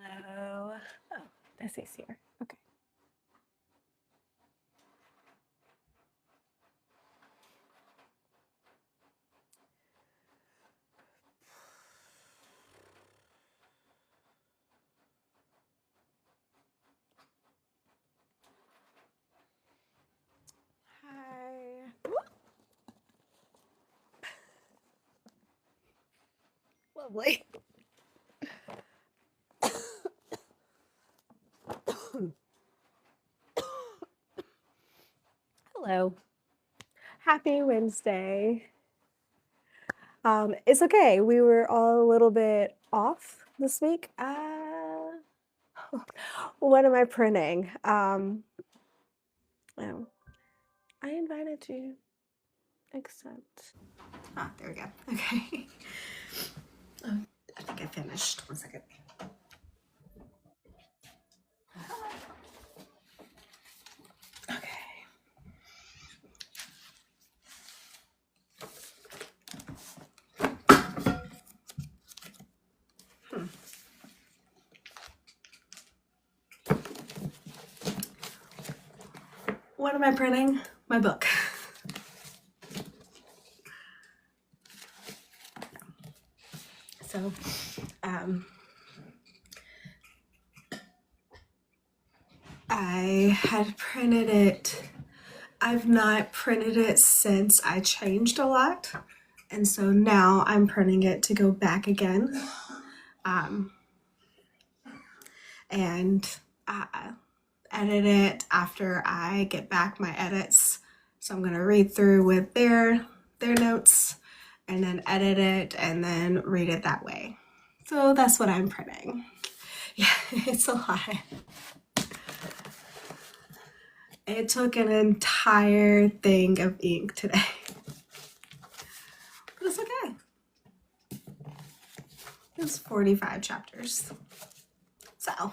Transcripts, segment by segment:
Hello. Oh, Desiree's here. Okay. Hi. Lovely. Hello. Happy Wednesday. It's okay. We were all a little bit off this week. What am I printing? Oh, I invited you. Accept. Ah, there we go. Okay. Oh, I think I finished. 1 second. Okay. What am I printing? My book. So, I had printed it. I've not printed it since I changed a lot. And so now I'm printing it to go back again. And edit it after I get back my edits. So I'm gonna read through with their notes and then edit it and then read it that way. So that's what I'm printing. Yeah, it's a lot. It took an entire thing of ink today. But it's okay. It's 45 chapters. So,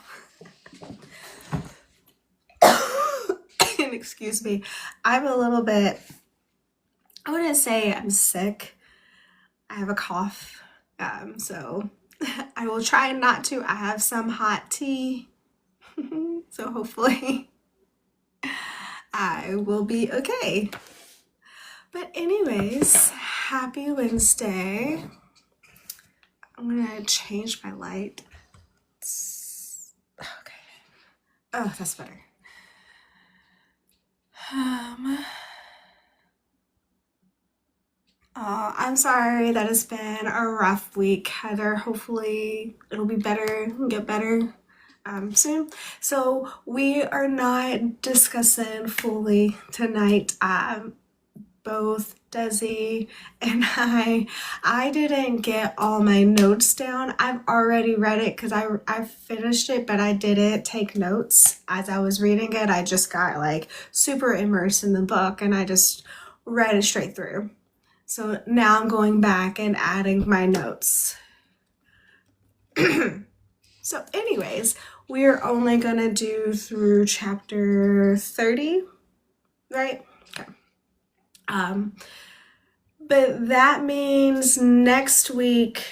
and excuse me, I'm a little bit, I wouldn't say I'm sick. I have a cough. So I will try not to. I have some hot tea. So hopefully I will be okay. But anyways, happy Wednesday. I'm gonna change my light. Okay. Oh, that's better. I'm sorry that it's been a rough week, Heather. Hopefully it'll be better, get better soon. So we are not discussing fully tonight. Both Desi and I didn't get all my notes down. I've already read it because I finished it, but I didn't take notes as I was reading it. I just got like super immersed in the book and I just read it straight through. So now I'm going back and adding my notes. So anyways, we're only gonna do through chapter 30, right? Okay. But that means next week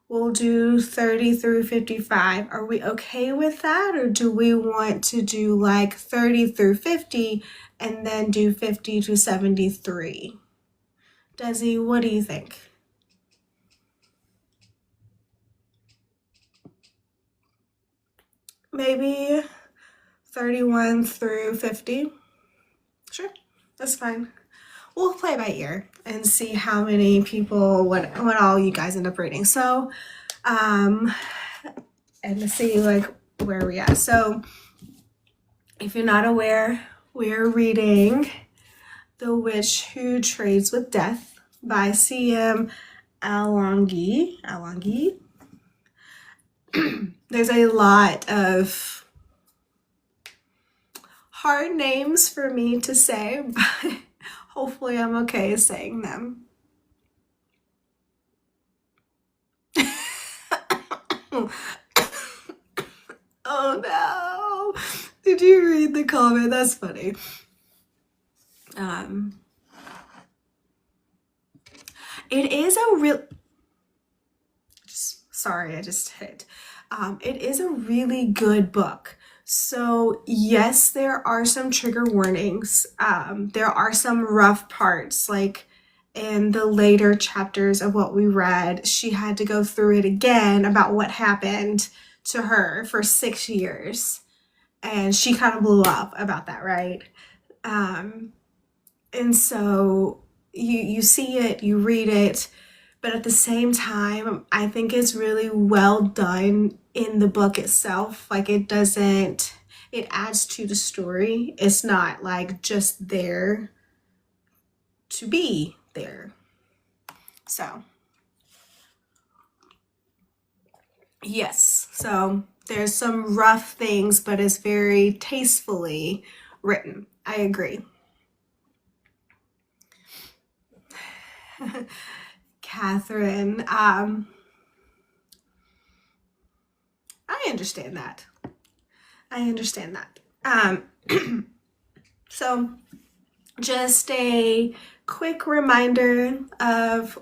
we'll do 30 through 55. Are we okay with that? Or do we want to do like 30 through 50 and then do 50 to 73? Desi, what do you think? Maybe 31 through 50? Sure, that's fine. We'll play by ear and see how many people, what all you guys end up reading. So, and to see like where we at. So, if you're not aware, we're reading The Witch Who Trades with Death by C.M. Alongi. There's a lot of hard names for me to say, but hopefully I'm okay saying them. Oh no! Did you read the comment? That's funny. It is a real. Sorry, I just hit. It is a really good book. So yes, there are some trigger warnings. There are some rough parts, like in the later chapters of what we read, she had to go through it again about what happened to her for 6 years. And she kind of blew up about that, right? And so you see it, you read it, but at the same time, I think it's really well done in the book itself. Like it adds to the story. It's not like just there to be there. So, yes. So there's some rough things, but it's very tastefully written. I agree. Catherine, I understand that. I understand that. So just a quick reminder of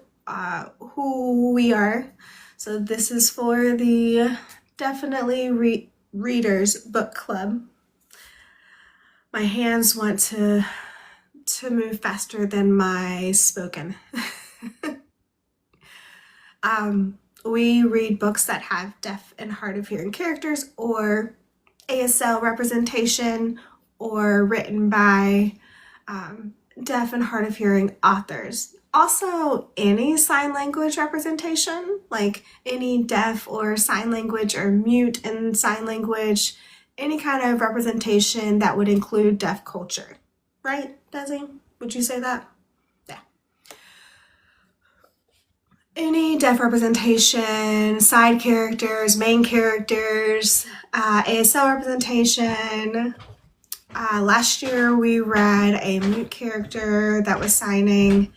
who we are. So this is for the Definitely Readers Book Club. My hands want to move faster than my spoken. We read books that have deaf and hard of hearing characters or ASL representation, or written by deaf and hard of hearing authors. Also, any sign language representation, like any deaf or sign language or mute and sign language, any kind of representation that would include deaf culture. Right, Desi? Would you say that? Yeah. Any deaf representation, side characters, main characters, ASL representation. Last year we read a mute character that was signing.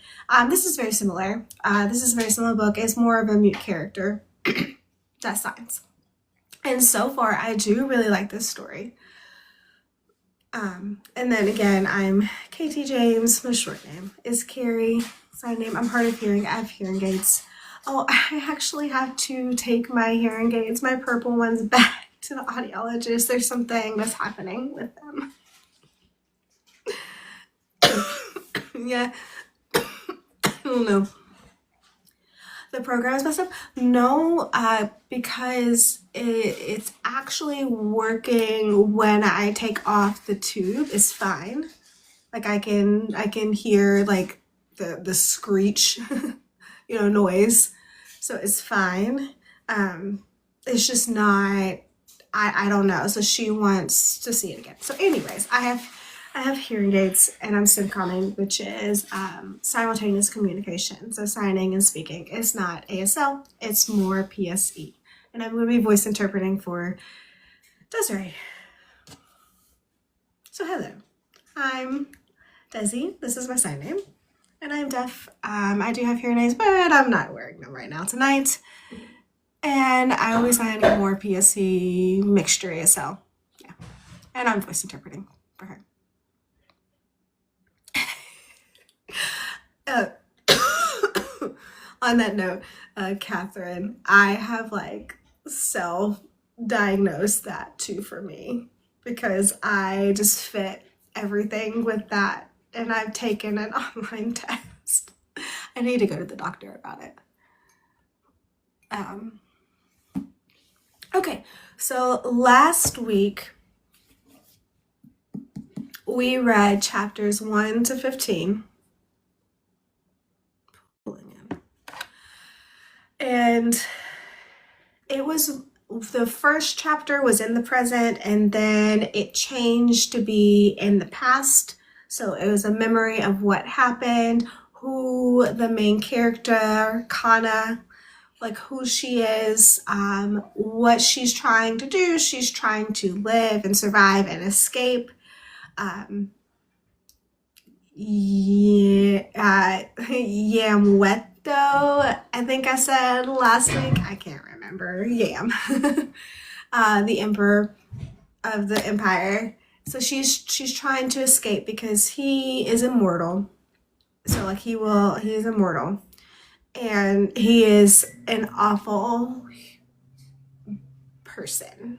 This is very similar. This is a very similar book. It's more of a mute character that signs. And so far, I do really like this story. And then again, I'm KT James. My short name is Carrie. Sign name, I'm hard of hearing. I have hearing aids. Oh, I actually have to take my hearing aids, my purple ones, back to the audiologist. There's something that's happening with them. Yeah. I don't know. The program is messed up? No, because it's actually working when I take off the tube. It's fine. Like I can hear like the screech, noise. So it's fine. It's just not. I don't know. So she wants to see it again. So, anyways, I have hearing aids, and I'm simcomming, which is simultaneous communication. So signing and speaking. It's not ASL, it's more PSE. And I'm going to be voice interpreting for Desiree. So hello, I'm Desi. This is my sign name. And I'm deaf. I do have hearing aids, but I'm not wearing them right now tonight. And I always sign more PSE mixture ASL. Yeah. And I'm voice interpreting for her. On that note, Catherine, I have like self-diagnosed that too for me, because I just fit everything with that, and I've taken an online test. I need to go to the doctor about it. Okay, so last week we read chapters 1 to 15. And it was, the first chapter was in the present, and then it changed to be in the past. So it was a memory of what happened, who the main character, Kana, like who she is, what she's trying to do. She's trying to live and survive and escape. Yamweto, I think I said last week. I can't remember. Yam. The emperor of the empire. So she's trying to escape because he is immortal. So like he is immortal. And he is an awful person.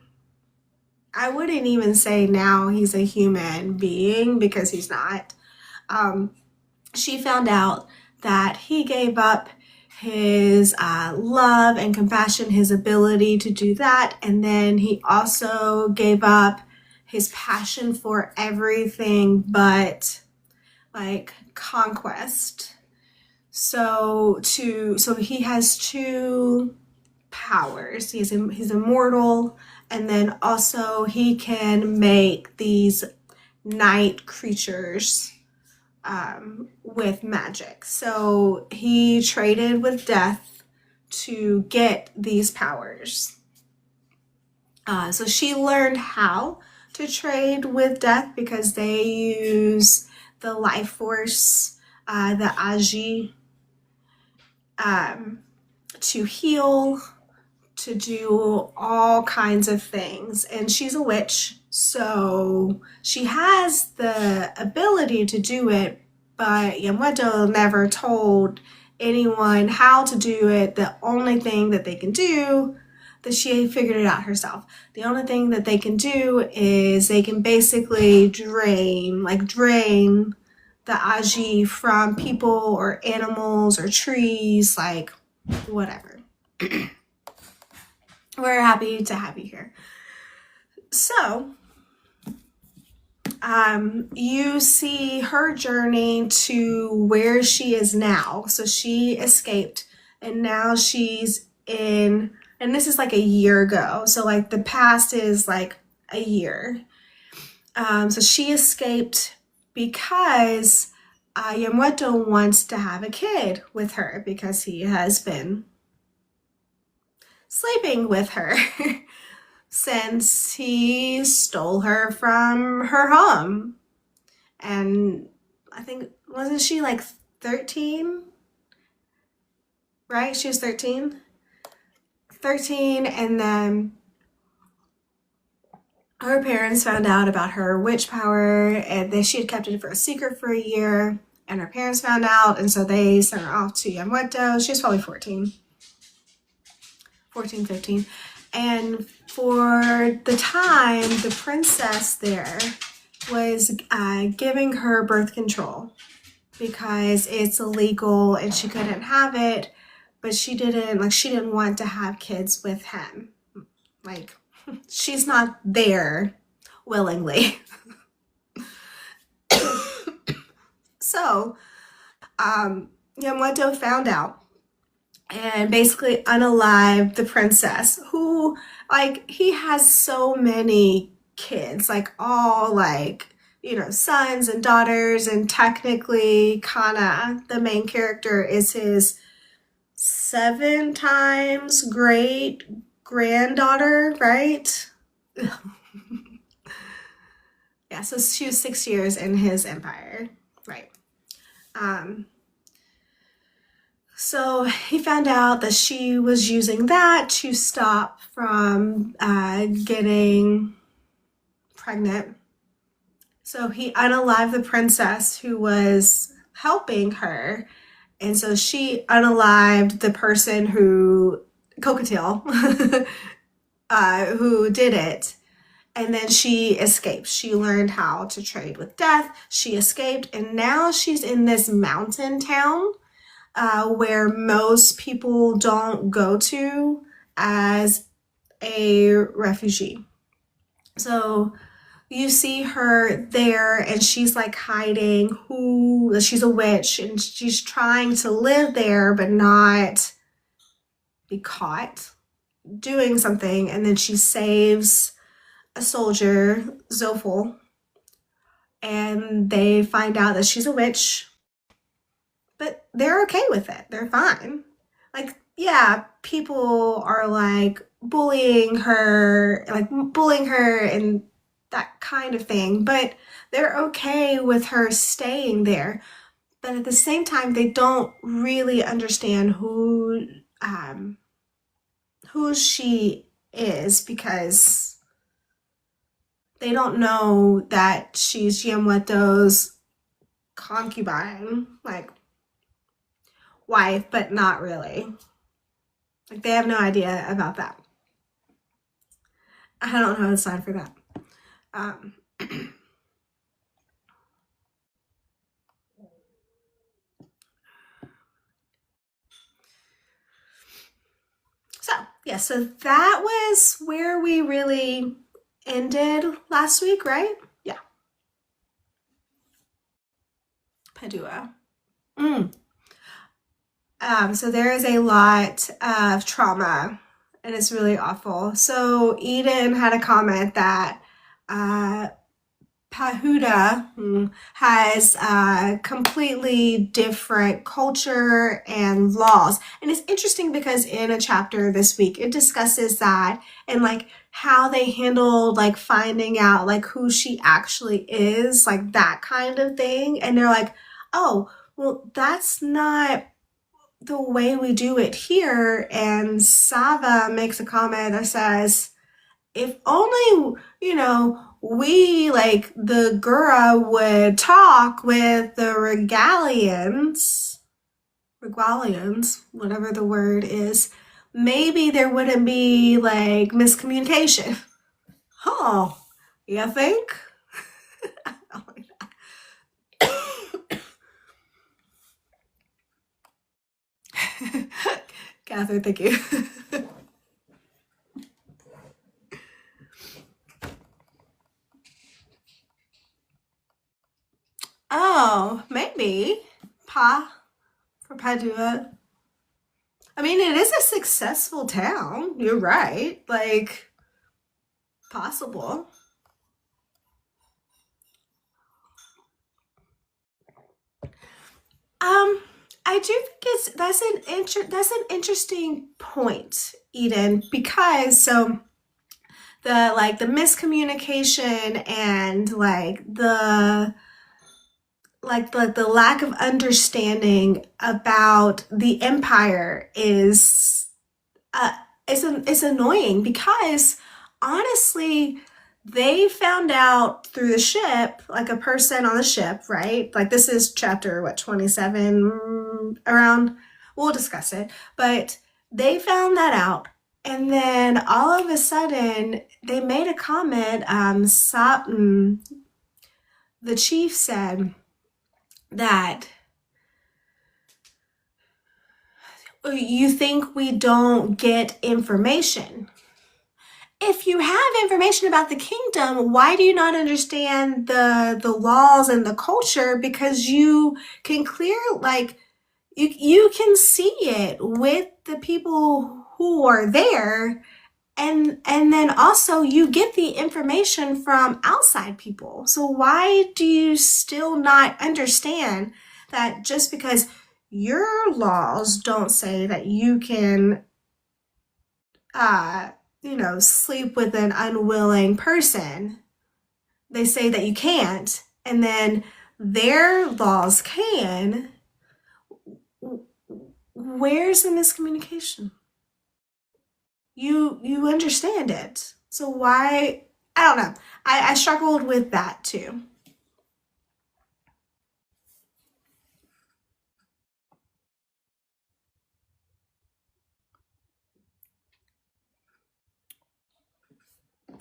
I wouldn't even say now he's a human being because he's not. She found out that he gave up his love and compassion, his ability to do that, and then he also gave up his passion for everything but like conquest. So he has two powers. He's immortal, and then also he can make these night creatures with magic. So he traded with death to get these powers. So she learned how to trade with death because they use the life force, the Agi, to heal, to do all kinds of things. And she's a witch, so she has the ability to do it, but Yamweto never told anyone how to do it. The only thing that they can do, that she figured it out herself. The only thing that they can do is they can basically drain the Agi from people or animals or trees, like whatever. We're happy to have you here. So, you see her journey to where she is now. So she escaped, and now she's in, and this is like a year ago. So like the past is like a year. So she escaped because Yamweto wants to have a kid with her because he has been sleeping with her since he stole her from her home. And I think, wasn't she like 13? Right? She was 13? 13, and then her parents found out about her witch power, and that she had kept it for a secret for a year, and her parents found out, and so they sent her off to Yamweto. She was probably 14, 15. And for the time, the princess there was giving her birth control because it's illegal and she couldn't have it, but she didn't want to have kids with him. Like, she's not there willingly. So, Yamweto found out and basically unalived the princess, who, like, he has so many kids, like all like, sons and daughters, and technically Kana, the main character, is his 7 times great granddaughter, right? Yeah, so she was 6 years in his empire, right? So he found out that she was using that to stop from getting pregnant. So he unalived the princess who was helping her, and so she unalived the person who, Cockatiel, who did it. And then she escaped. She learned how to trade with death. She escaped, and now she's in this mountain town where most people don't go to as a refugee. So you see her there, and she's like hiding she's a witch, and she's trying to live there but not be caught doing something. And then she saves a soldier, Zoful, and they find out that she's a witch, but they're okay with it. They're fine. Like, yeah, people are like bullying her and that kind of thing, but they're okay with her staying there. But at the same time, they don't really understand who she is, because they don't know that she's Yamweto's concubine, like wife, but not really. Like, they have no idea about that. I don't know the sign for that. So that was where we really ended last week, right? Yeah. Padua. So there is a lot of trauma, and it's really awful. So Eden had a comment that Pahuda has a completely different culture and laws. And it's interesting because in a chapter this week, it discusses that and like how they handled like finding out like who she actually is, like that kind of thing. And they're like, oh, well, that's not the way we do it here. And Sava makes a comment that says, if only, we, like, the Gura would talk with the Regalians, whatever the word is, maybe there wouldn't be, like, miscommunication. Oh, you think? I don't like that. Catherine, thank you. Oh, maybe. For Padua. I mean, it is a successful town. You're right. Like, possible. I do think that's an interesting point, Eden, because so the miscommunication and the lack of understanding about the empire is annoying because honestly they found out through the ship, like a person on the ship, right? Like this is chapter 27 around. We'll discuss it, but they found that out, and then all of a sudden they made a comment. The chief said that you think we don't get information. If you have information about the kingdom, why do you not understand the laws and the culture? Because you can you can see it with the people who are there, and then also you get the information from outside people. So why do you still not understand that just because your laws don't say that you can sleep with an unwilling person, they say that you can't, and then their laws can. Where's the miscommunication? You understand it, so why? I don't know. I struggled with that too.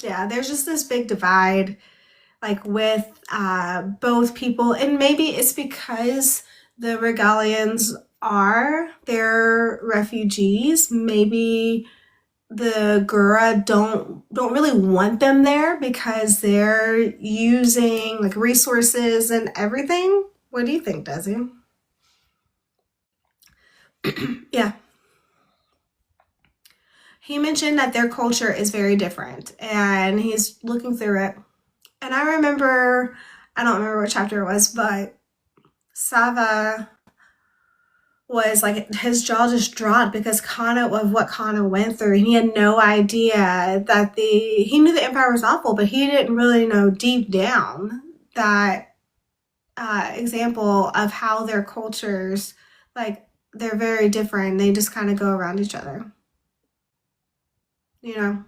Yeah, there's just this big divide, like with both people, and maybe it's because the Regalians they're refugees. Maybe the Gura don't really want them there because they're using like resources and everything. What do you think, Desi? Yeah. He mentioned that their culture is very different and he's looking through it. And I don't remember what chapter it was, but Sava was like, his jaw just dropped because of what Kana went through. And he had no idea that he knew the Empire was awful, but he didn't really know deep down that example of how their cultures, like, they're very different. They just kind of go around each other. You know?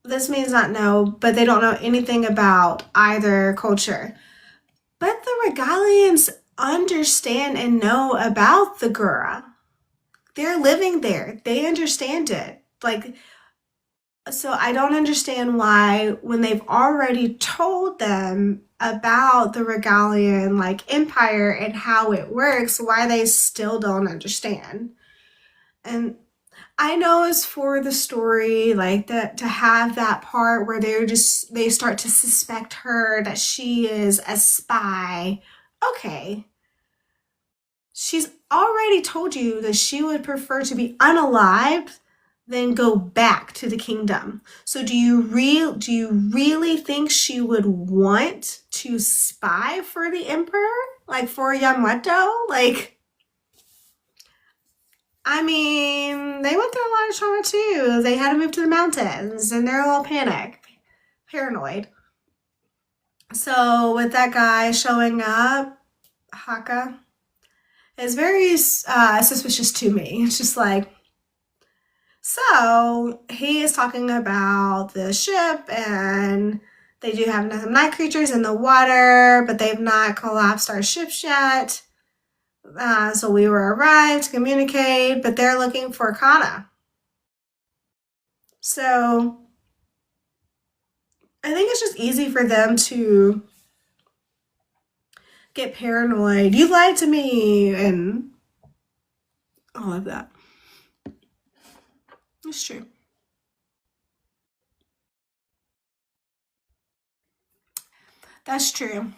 This means not know, but they don't know anything about either culture. But the Regalians understand and know about the Gura. they're living there. They understand it. Like, so I don't understand why, when they've already told them about the Regalian like empire and how it works, why they still don't understand. And I know it's for the story, like that, to have that part where they start to suspect her that she is a spy. Okay. She's already told you that she would prefer to be unalived than go back to the kingdom. So do you really think she would want to spy for the emperor? Like for Yamato? Like, I mean, they went through a lot of trauma too. They had to move to the mountains and they're all paranoid. So with that guy showing up, Haka, is very suspicious to me. It's just like, so he is talking about the ship, and they do have some night creatures in the water, but they've not collapsed our ships yet. So we were arrived to communicate, but they're looking for Kana. So I think it's just easy for them to get paranoid. You lied to me, and all of that. It's true. That's true.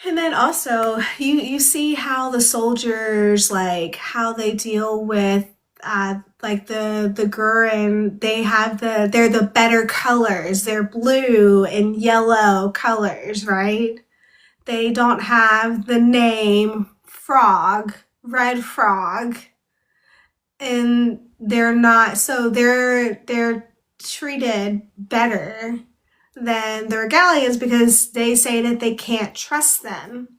And then also you see how the soldiers, like how they deal with like the Gurren. They're the better colors. They're blue and yellow colors, right? They don't have the name Frog, Red Frog, and they're not, so they're treated better than the Regalians because they say that they can't trust them.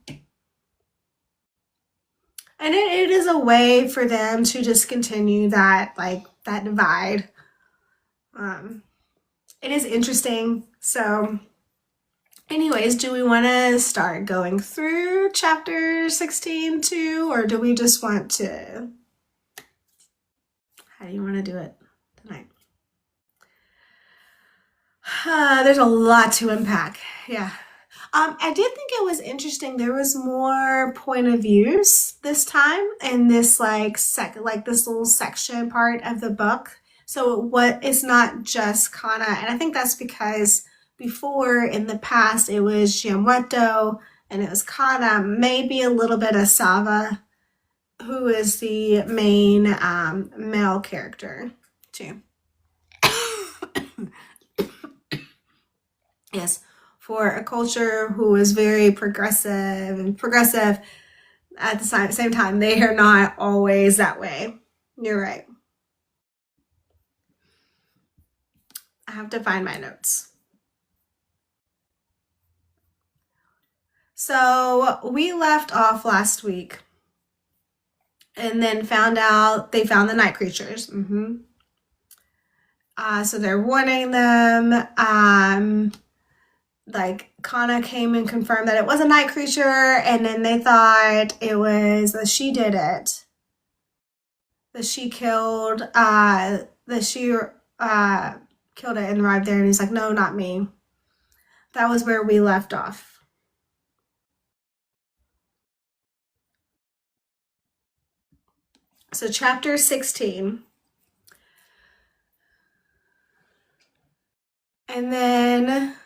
And it is a way for them to just continue that, like, that divide. It is interesting. So, anyways, do we want to start going through chapter 16 too, or do we just want to? How do you want to do it tonight? There's a lot to unpack. Yeah. I did think it was interesting. There was more point of views this time in this like this little section part of the book. So what it's not just Kana, and I think that's because before in the past it was Giamotto and it was Kana, maybe a little bit of Sava, who is the main male character too. Yes, for a culture who is very progressive at the same time, they are not always that way. You're right. I have to find my notes. So we left off last week and then found out they found the night creatures. So they're warning them. Like Kana came and confirmed that it was a night creature, and then they thought it was that she did it. That she killed killed it and arrived there, and he's like, no, not me. That was where we left off. So chapter 16. And then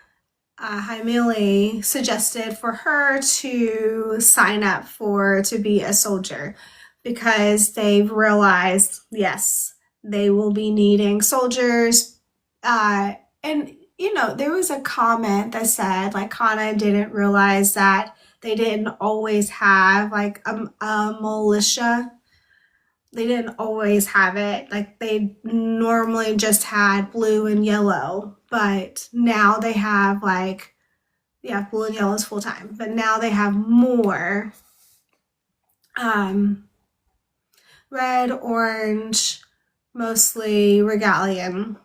Jaimili suggested for her to sign up to be a soldier because they've realized, yes, they will be needing soldiers. And, there was a comment that said, like, Kana didn't realize that they didn't always have, like, a militia. They didn't always have it. Like, they normally just had blue and yellow, but now they have, like, yeah, blue and yellow is full time, but now they have more. Red, orange, mostly Regalian,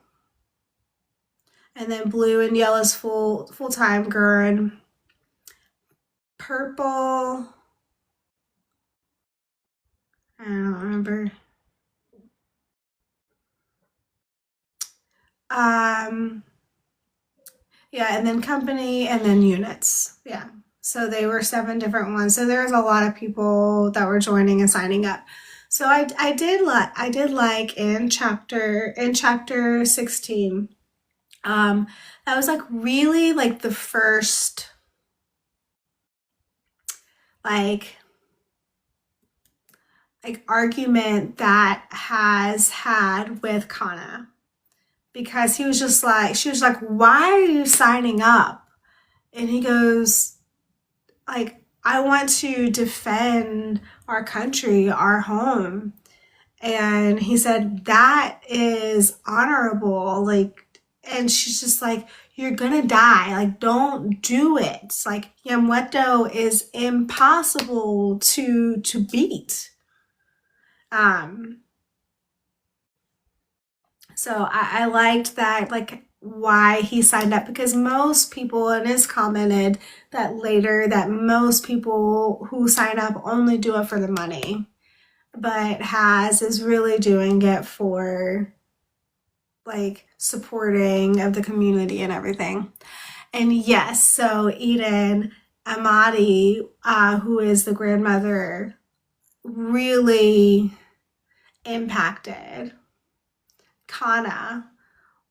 and then blue and yellow is full time Gurren. purple. I don't remember. Um, yeah, and then company and then units. Yeah. So they were 7 different ones. So there was a lot of people that were joining and signing up. So I did like in chapter 16. Um, that was like really like the first like argument that has had with Kana, because he was just like, she was like, why are you signing up? And he goes, like, I want to defend our country, our home. And he said, that is honorable. Like, and she's just like, you're gonna die. Like, don't do it. It's like, Yamweto is impossible to beat. Um, so I liked that, like, why he signed up, because most people, and it's commented that later that most people who sign up only do it for the money, but Has is really doing it for like supporting of the community and everything. And yes, so Eden Amadi, who is the grandmother, really impacted Kana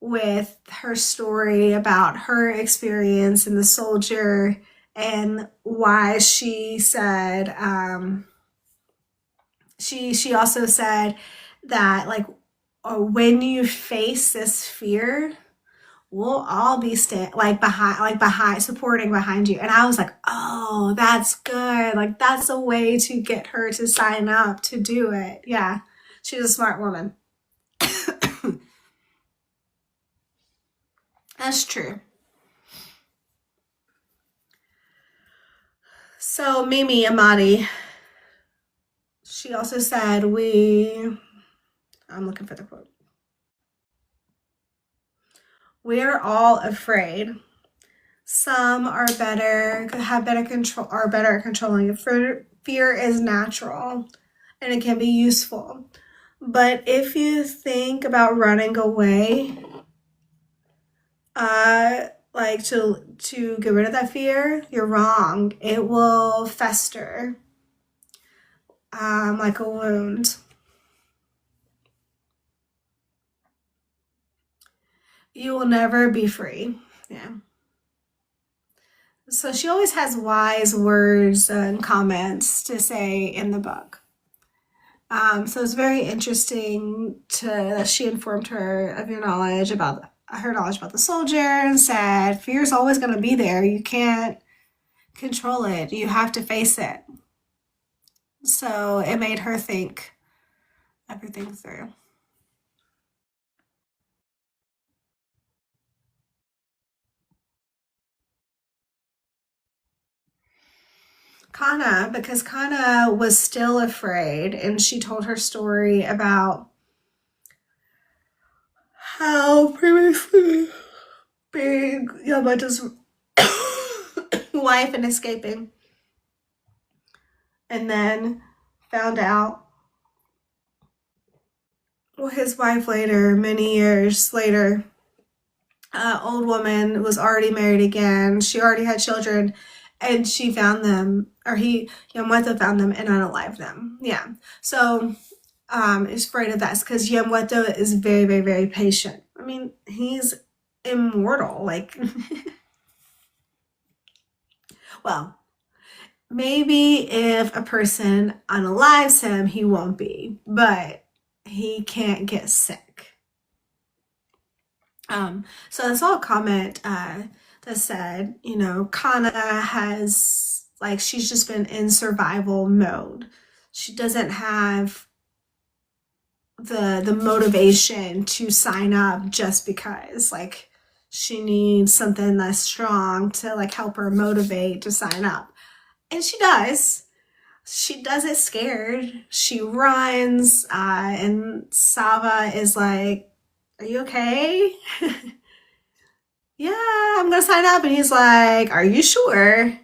with her story about her experience in the soldier, and why she said, she also said that, like, when you face this fear, we'll all be behind, supporting behind you. And I was like, oh, that's good. Like, that's a way to get her to sign up to do it. Yeah, she's a smart woman. That's true. So Mimi Amadi, she also said, I'm looking for the quote. We're all afraid. Some are better, have better control, are better at controlling it. Fear is natural and it can be useful. But if you think about running away, like to get rid of that fear, you're wrong. It will fester, like a wound. You will never be free. Yeah. So she always has wise words and comments to say in the book. So it's very interesting that she informed her of her knowledge about the soldier, and said, fear is always going to be there. You can't control it. You have to face it. So it made her think everything through. Kana, because Kana was still afraid, and she told her story about how previously being Yamato's wife and escaping, and then found out, well, his wife later, many years later, old woman, was already married again. She already had children, and she found them, or Yamweto found them and unalived them. Yeah. So is afraid of that, because Yamweto is very, very, very patient. I mean, he's immortal. Like, well, maybe if a person unalives him, he won't be, but he can't get sick. So I saw a comment that said, Kana has, like, she's just been in survival mode. She doesn't have the motivation to sign up just because, like, she needs something that's strong to, like, help her motivate to sign up. And she does. She does it scared. She runs, and Sava is like, are you okay? Yeah, I'm gonna sign up. And he's like, are you sure?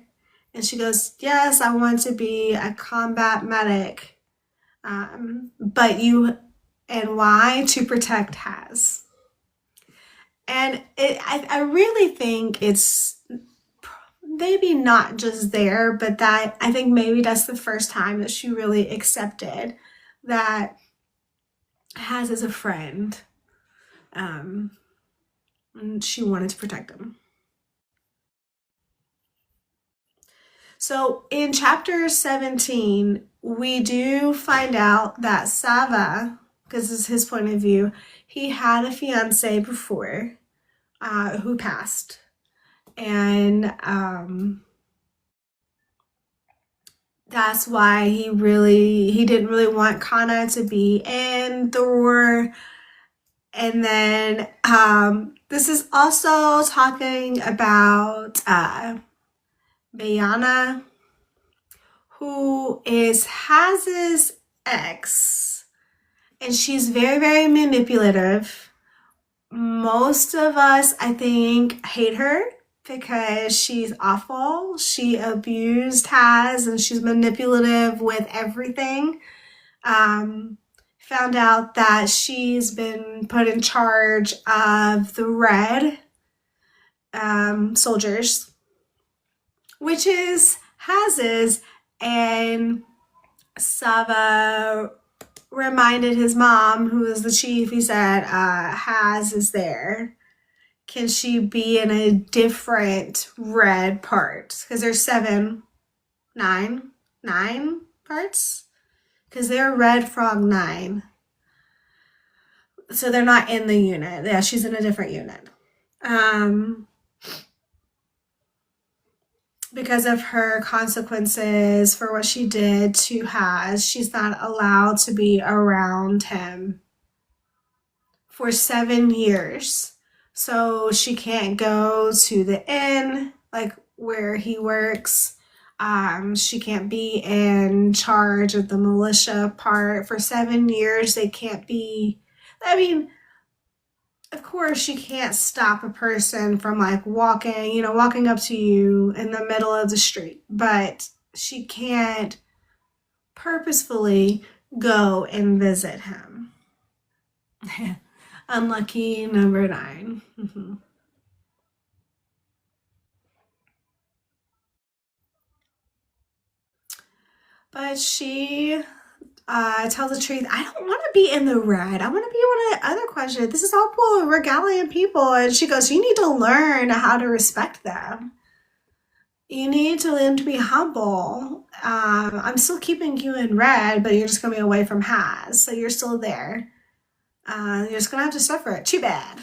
And she goes, yes, I want to be a combat medic. But you, and why? To protect Has. And I really think it's maybe not just there, but that I think maybe that's the first time that she really accepted that Has as a friend. And she wanted to protect him. So in chapter 17, we do find out that Sava, because this is his point of view, he had a fiance before who passed. And that's why he didn't really want Kana to be in the war. And then this is also talking about Bayana, who is Haz's ex, and she's very, very manipulative. Most of us, I think, hate her because she's awful. She abused Haz, and she's manipulative with everything. Found out that she's been put in charge of the Red soldiers, which is Haz's, and Sava reminded his mom, who is the chief, he said, Haz is there. Can she be in a different Red part? Because there's nine parts? Because they're Red Frog 9. So they're not in the unit. Yeah, she's in a different unit. Because of her consequences for what she did to Haz, she's not allowed to be around him for 7 years. So she can't go to the inn, like where he works. She can't be in charge of the militia part. For 7 years, they can't be, I mean, of course she can't stop a person from like walking up to you in the middle of the street, but she can't purposefully go and visit him. Unlucky number 9. Mm-hmm. But she tells the truth. I don't want to be in the Red. I want to be one of the other questions. This is all full of regalian people. And she goes, you need to learn how to respect them. You need to learn to be humble. I'm still keeping you in Red, but you're just going to be away from Haz. So you're still there. You're just going to have to suffer it. Too bad.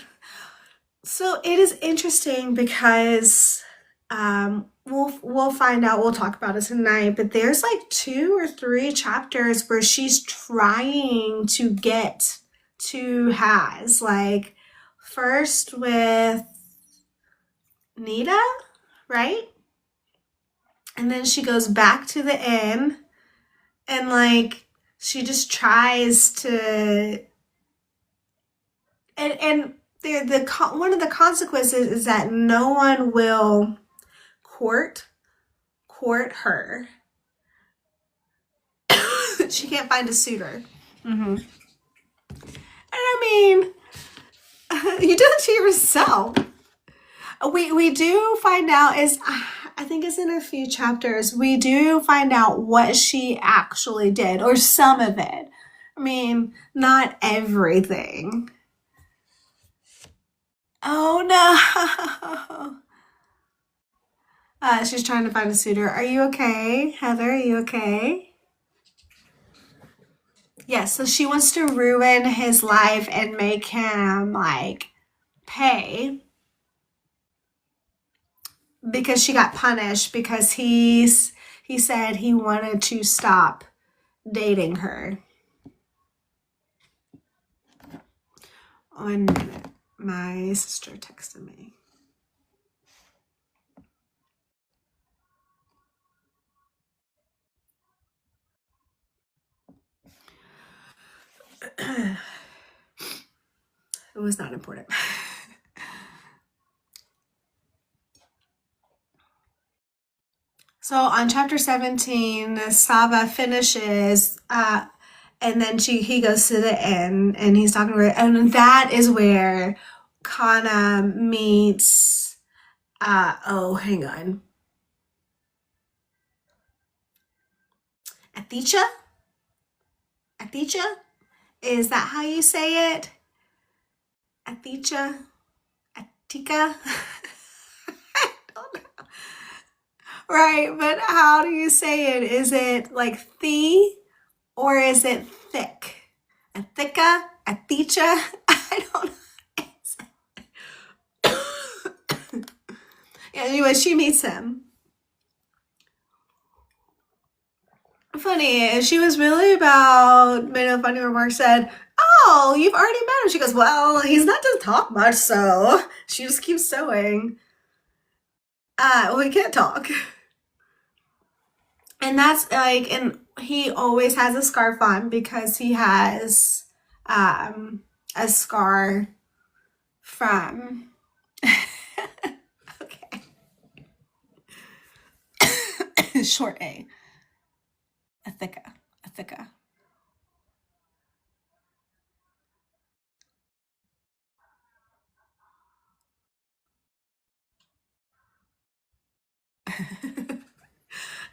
So it is interesting because we'll find out. We'll talk about it tonight. But there's like 2 or 3 chapters where she's trying to get to Haz. Like first with Nita, right? And then she goes back to the inn, and like she just tries to, and one of the consequences is that no one will court her. She can't find a suitor. Mm-hmm. And I mean, you did it to yourself. We do find out is, I think it's in a few chapters, we do find out what she actually did, or some of it. I mean, not everything. Oh no. She's trying to find a suitor. Are you okay, Heather? Are you okay? Yes, so she wants to ruin his life and make him like pay, because she got punished because he said he wanted to stop dating her. 1 minute. My sister texted me. It was not important. So on chapter 17, Saba finishes, and then he goes to the inn and he's talking to her, and that is where Kana meets, hang on. Athicha? Athicha? Is that how you say it? Athicha? Atika? I don't know. Right, but how do you say it? Is it like thee or is it thick? Athika? Athicha? I don't know. Anyway, she meets him. Funny, she was really about, made a funny remark, said, oh, you've already met him. She goes, well, he's not to talk much, so she just keeps sewing. We can't talk. And that's like, and he always has a scarf on because he has a scar from, okay, short A, Athika, Athika.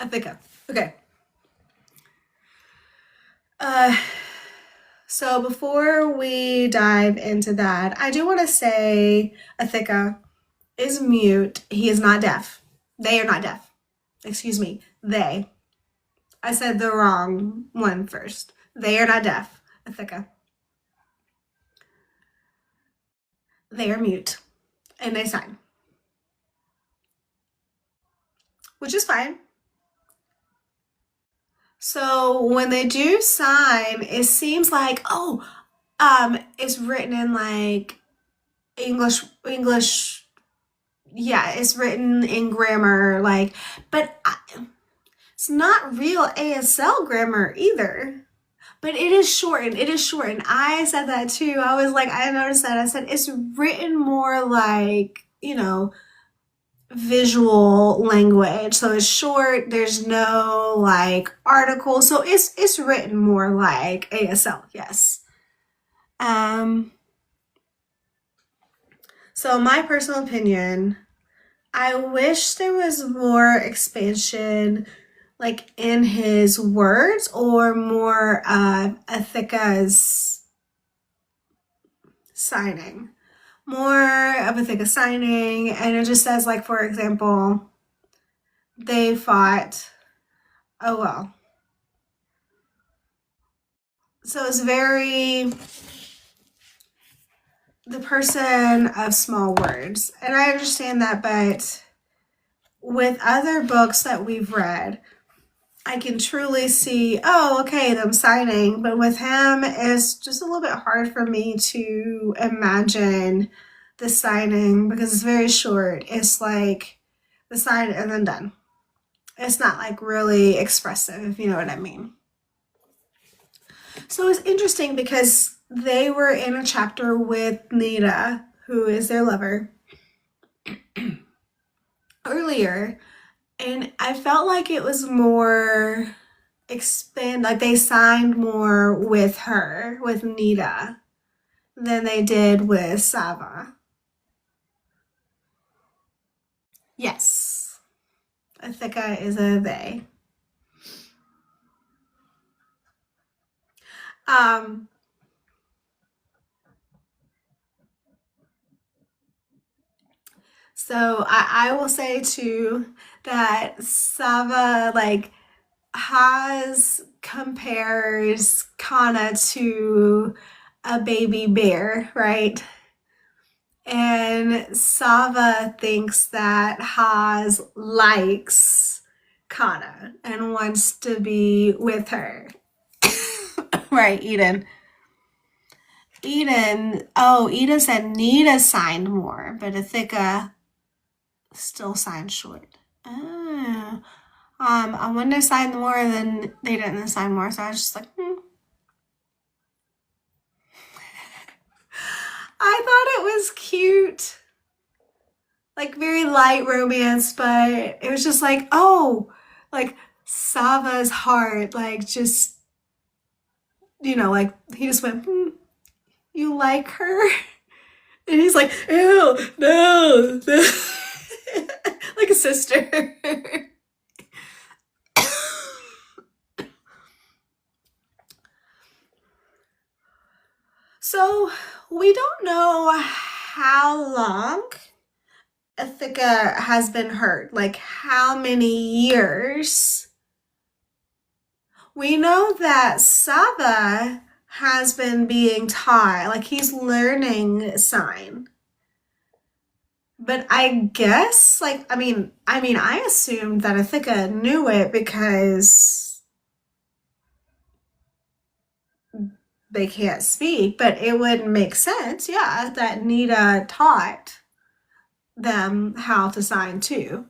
Athika, okay. So before we dive into that, I do want to say Athika is mute. He is not deaf. They are not deaf. Excuse me. They. I said the wrong one first. They are not deaf. Athika. They are mute. And they sign. Which is fine. So when they do sign, it seems like, it's written in like English, yeah, it's written in grammar, like, but it's not real ASL grammar either. But it is shortened. It is shortened. I said that too. I was like, I noticed that. I said it's written more like, visual language. So it's short. There's no like article. So it's written more like ASL. Yes. So my personal opinion, I wish there was more expansion like in his words or more of Athika's signing. More of Athika signing, and it just says like, for example, they fought, oh well. So it's very the person of small words. And I understand that, but with other books that we've read, I can truly see, oh, okay, them signing. But with him, it's just a little bit hard for me to imagine the signing because it's very short. It's like the sign and then done. It's not like really expressive, if you know what I mean. So it's interesting because they were in a chapter with Nita, who is their lover, earlier. And I felt like it was more like they signed more with her, with Nita, than they did with Sava. Yes. Athika is a they. So I will say too that Sava like compares Kana to a baby bear, right? And Sava thinks that Haz likes Kana and wants to be with her. Right, Eden. Eden said Nita signed more, but Athika still signed short. Oh. I wouldn't have signed more than they didn't sign more, so I was just like, I thought it was cute. Like very light romance, but it was just like, oh, like Sava's heart, like just, like he just went, you like her? And he's like, ew, no, no. Like a sister. So we don't know how long Ithaca has been hurt, like how many years. We know that Sava has been being taught, like he's learning sign. But I guess, like, I assumed that Ithaca knew it because they can't speak, but it would make sense, yeah, that Nita taught them how to sign too.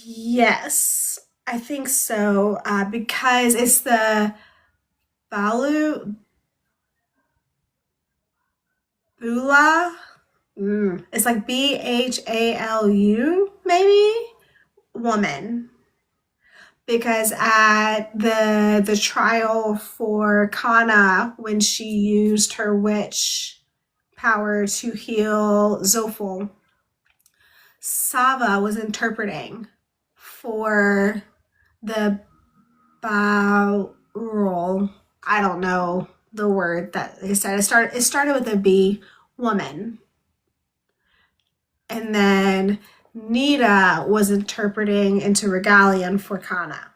Yes, I think so, because it's the Balu Bula. It's like Bhalu, maybe woman. Because at the trial for Kana, when she used her witch power to heal Zoful, Sava was interpreting for the Baurol. I don't know the word that they said. It started with a B, woman. And then Nita was interpreting into Regalian for Kana.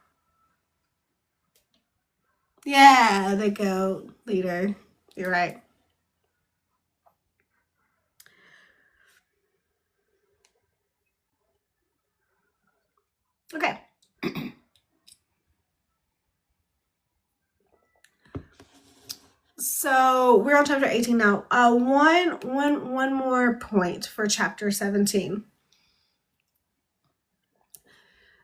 Yeah, the goat leader. You're right. Okay. So we're on chapter 18 now. One more point for chapter 17.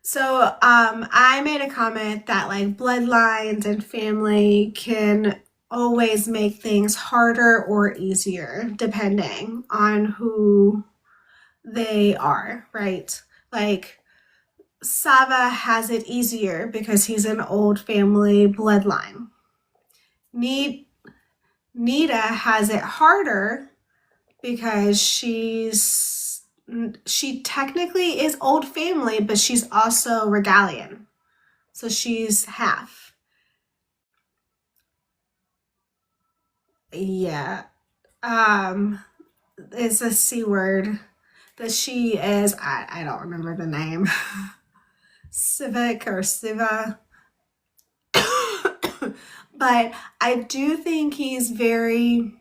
So I made a comment that like bloodlines and family can always make things harder or easier depending on who they are, right? Like Sava has it easier because he's an old family bloodline. Nita has it harder because she technically is old family, but she's also Regalian. So she's half. Yeah. It's a C word. The she is, I don't remember the name. Civic or Siva. But I do think he's very.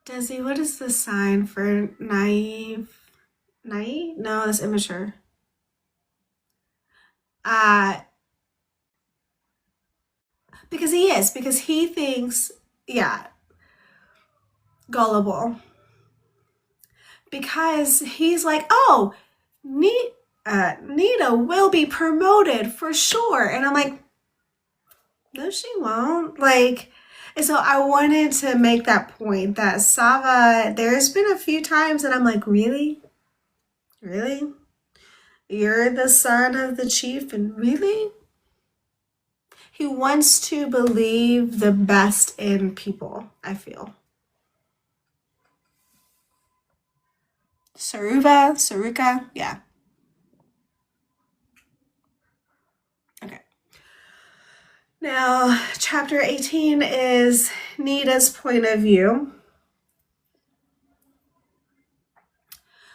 What is the sign for naive? Naive? No, that's immature. Because he thinks, yeah, gullible. Because he's like, oh, Nita will be promoted for sure. And I'm like, no, she won't. Like, and so I wanted to make that point that Sava, there's been a few times that I'm like, really? Really? You're the son of the chief, and really? He wants to believe the best in people, I feel. Saruka, yeah. Okay. Now, chapter 18 is Nita's point of view.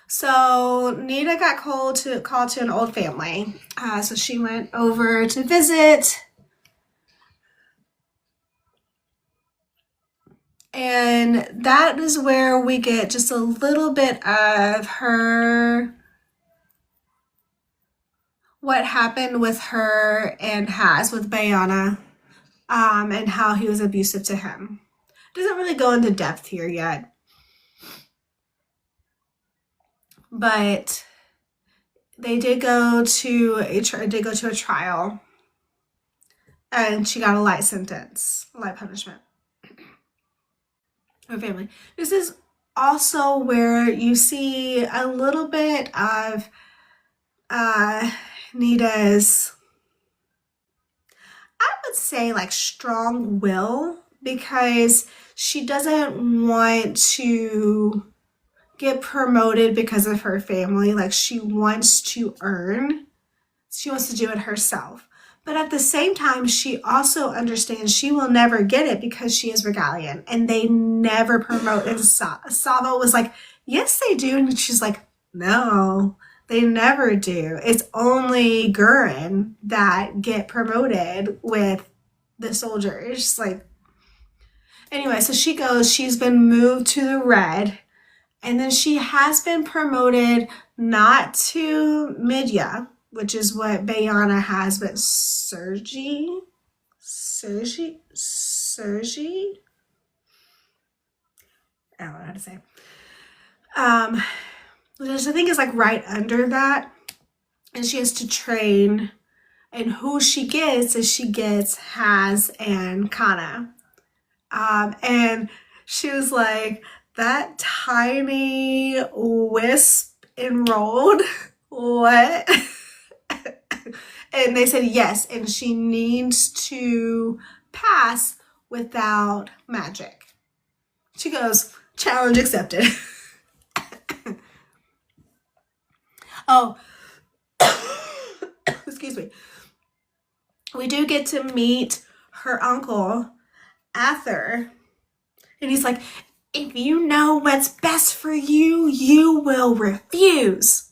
So Nita got called to an old family. So she went over to visit. And that is where we get just a little bit of her, what happened with her and Has with Bayana, and how he was abusive to him. Doesn't really go into depth here yet. But they did go to a trial, and she got a light sentence, a light punishment. Her family. This is also where you see a little bit of Nita's, I would say, like, strong will, because she doesn't want to get promoted because of her family. Like, she wants to do it herself. But at the same time, she also understands she will never get it because she is Regalian, and they never promote. And Savo was like, yes, they do. And she's like, no, they never do. It's only Gurren that get promoted with the soldiers. Like, anyway, so she goes, she's been moved to the red, and then she has been promoted not to Midya, which is what Bayana has, but Sergi, I don't know how to say. Which I think is like right under that, and she has to train. And who she gets is Haz and Kana, and she was like, that tiny wisp enrolled. What? And they said yes, and she needs to pass without magic. She goes, challenge accepted. Oh, excuse me. We do get to meet her uncle, Arthur, and he's like, if you know what's best for you, you will refuse.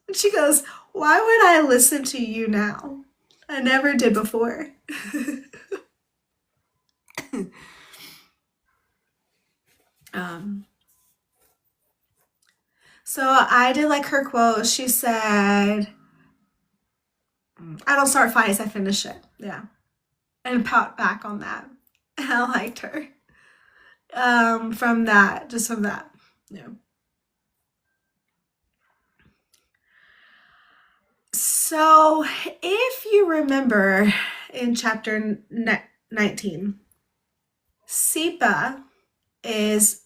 And she goes, why would I listen to you now? I never did before. So I did like her quote. She said, I don't start fights, I finish it. Yeah. And pout back on that. And I liked her. From that. Yeah. So if you remember in chapter 19, Sipa is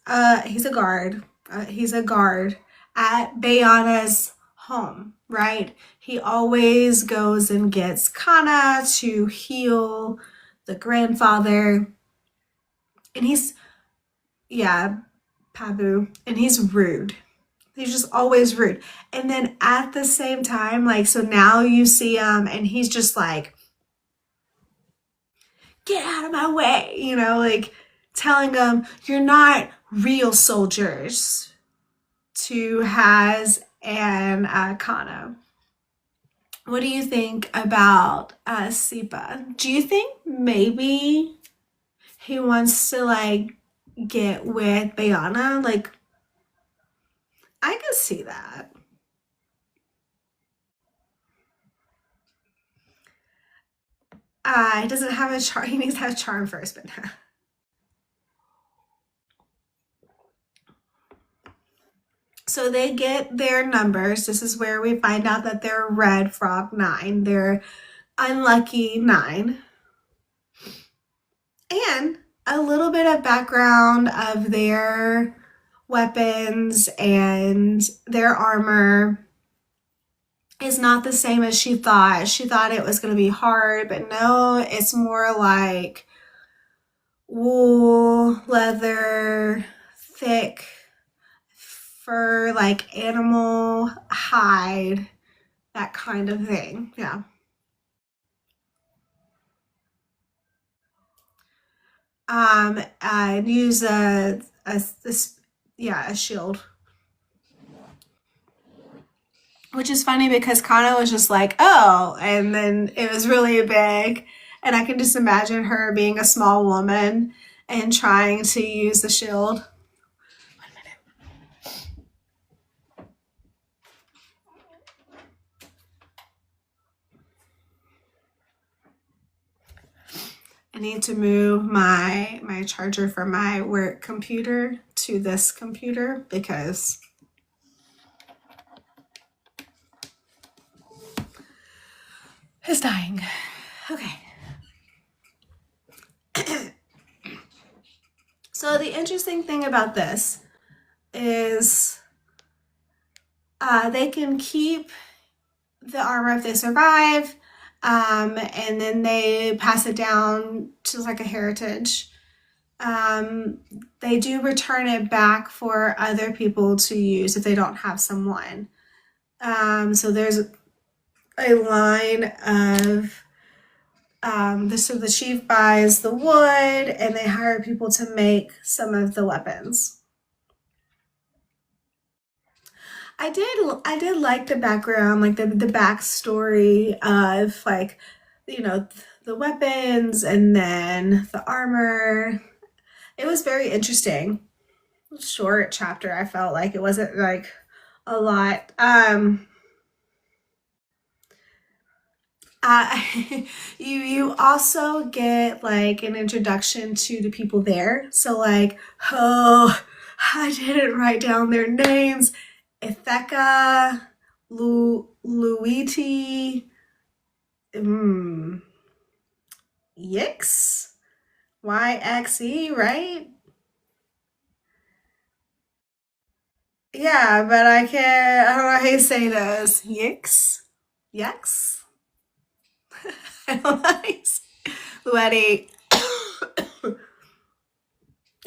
he's a guard. He's a guard at Bayana's home, right? He always goes and gets Kana to heal the grandfather. And he's, yeah, Pabu. And he's rude. He's just always rude. And then at the same time, like, so now you see him and he's just like, get out of my way, you know, like telling them, you're not real soldiers, to Haz and Kana. What do you think about Sipa? Do you think maybe he wants to, like, get with Bayana? Like, I could see that. He doesn't have a charm. He needs to have charm first, but so they get their numbers. This is where we find out that they're Red Frog 9. They're unlucky 9. And a little bit of background of their weapons and their armor is not the same as she thought. She thought it was going to be hard, but no, it's more like wool, leather, thick fur, like animal hide, that kind of thing. Yeah. I use a shield. Which is funny because Kana was just like, oh, and then it was really big. And I can just imagine her being a small woman and trying to use the shield. 1 minute. I need to move my charger from my work computer to this computer because is dying. Okay. So the interesting thing about this is they can keep the armor if they survive, and then they pass it down to like a heritage. They do return it back for other people to use if they don't have someone. So there's a line of so the chief buys the wood and they hire people to make some of the weapons. I did like the background, like the backstory of like, you know, the weapons and then the armor. It was very interesting. Short chapter, I felt like it wasn't like a lot. Uh, you also get like an introduction to the people there. So like, oh, I didn't write down their names. Itheka, Luiti, Yix, YXE, right? Yeah, but I can't. I don't know how you say those. Yix, Yix. I don't know. Luetti,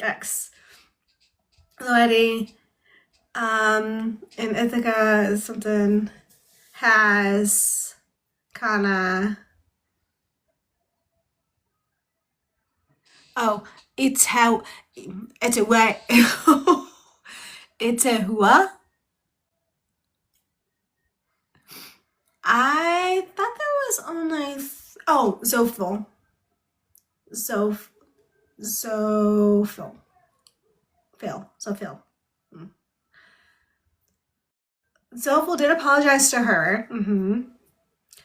X, Luetti. And Ithaca is something has kinda oh, it's how it's a way it's a hua. I thought there was only Zofil. Zof Zofil. Zofil. Zofil did apologize to her.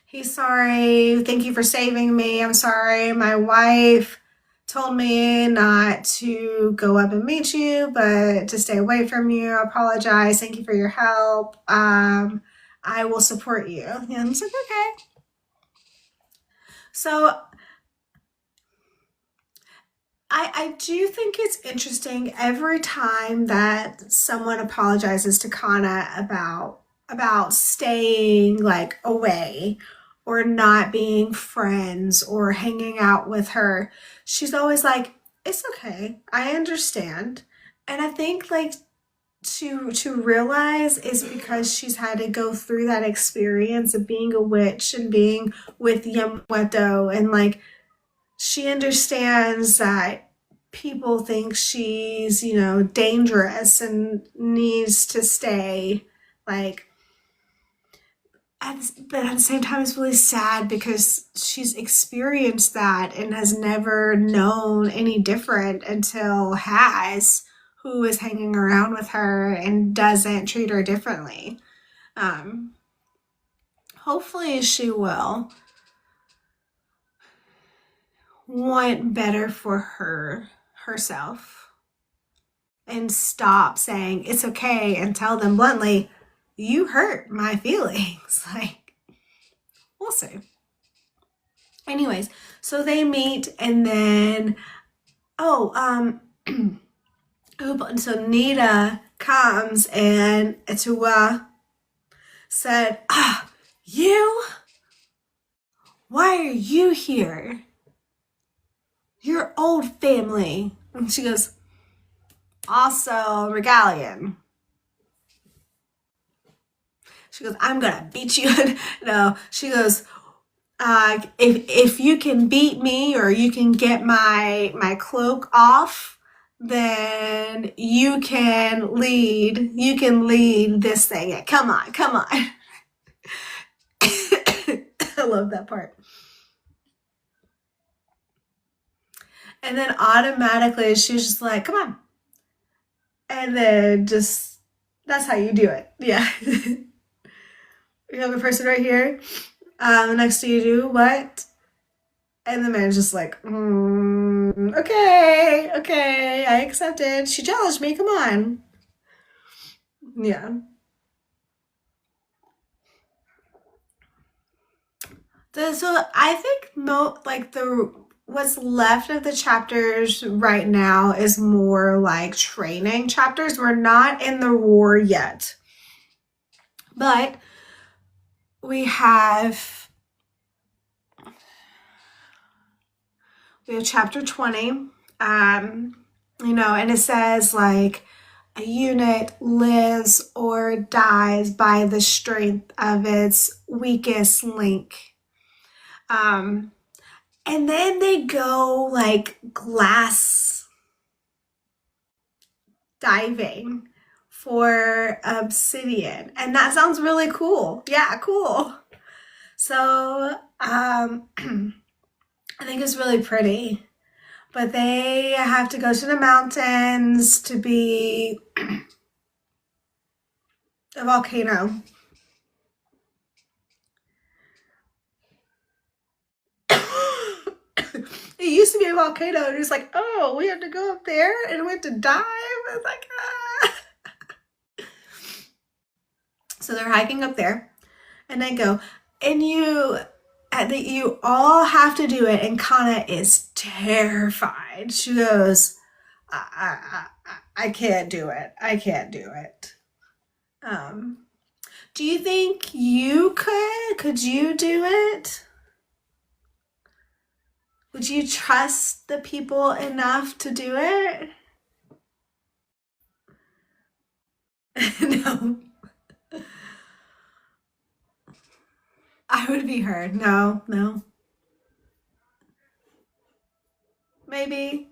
He's sorry. Thank you for saving me. I'm sorry. My wife told me not to go up and meet you, but to stay away from you. I apologize. Thank you for your help. I will support you. And I was like, okay. So I do think it's interesting every time that someone apologizes to Kana about staying like away or not being friends or hanging out with her. She's always like, "It's okay. I understand." And I think like to realize is because she's had to go through that experience of being a witch and being with Yamweto, and like she understands that people think she's, you know, dangerous and needs to stay like but at the same time it's really sad because she's experienced that and has never known any different until Has, who is hanging around with her and doesn't treat her differently. um Hopefully she will want better for herself and stop saying it's okay and tell them bluntly, you hurt my feelings. Like, we'll see. Anyways, so they meet and then so Nita comes and Etua said, you? Why are you here? Your old family. And she goes, also Regalian. She goes, I'm gonna beat you. No, she goes, if you can beat me or you can get my cloak off, then you can lead this thing. Come on. I love that part. And then automatically she's just like, come on. And then just that's how you do it. Yeah. You have a person right here. Next to you do what? And the man's just like, okay, I accepted. She challenged me, come on. Yeah. So I think the what's left of the chapters right now is more like training chapters. We're not in the war yet, but we have chapter 20. And it says like a unit lives or dies by the strength of its weakest link. And then they go like glass diving for obsidian. And that sounds really cool. Yeah, cool. So, I think it's really pretty. But they have to go to the mountains to be a volcano. It used to be a volcano, and it's like, oh, we have to go up there and we have to dive. It's like, ah. So they're hiking up there, and they go, and you all have to do it. And Kana is terrified. She goes, I can't do it. I can't do it. Do you think you could? Could you do it? Would you trust the people enough to do it? No. I would be her. No, no. Maybe.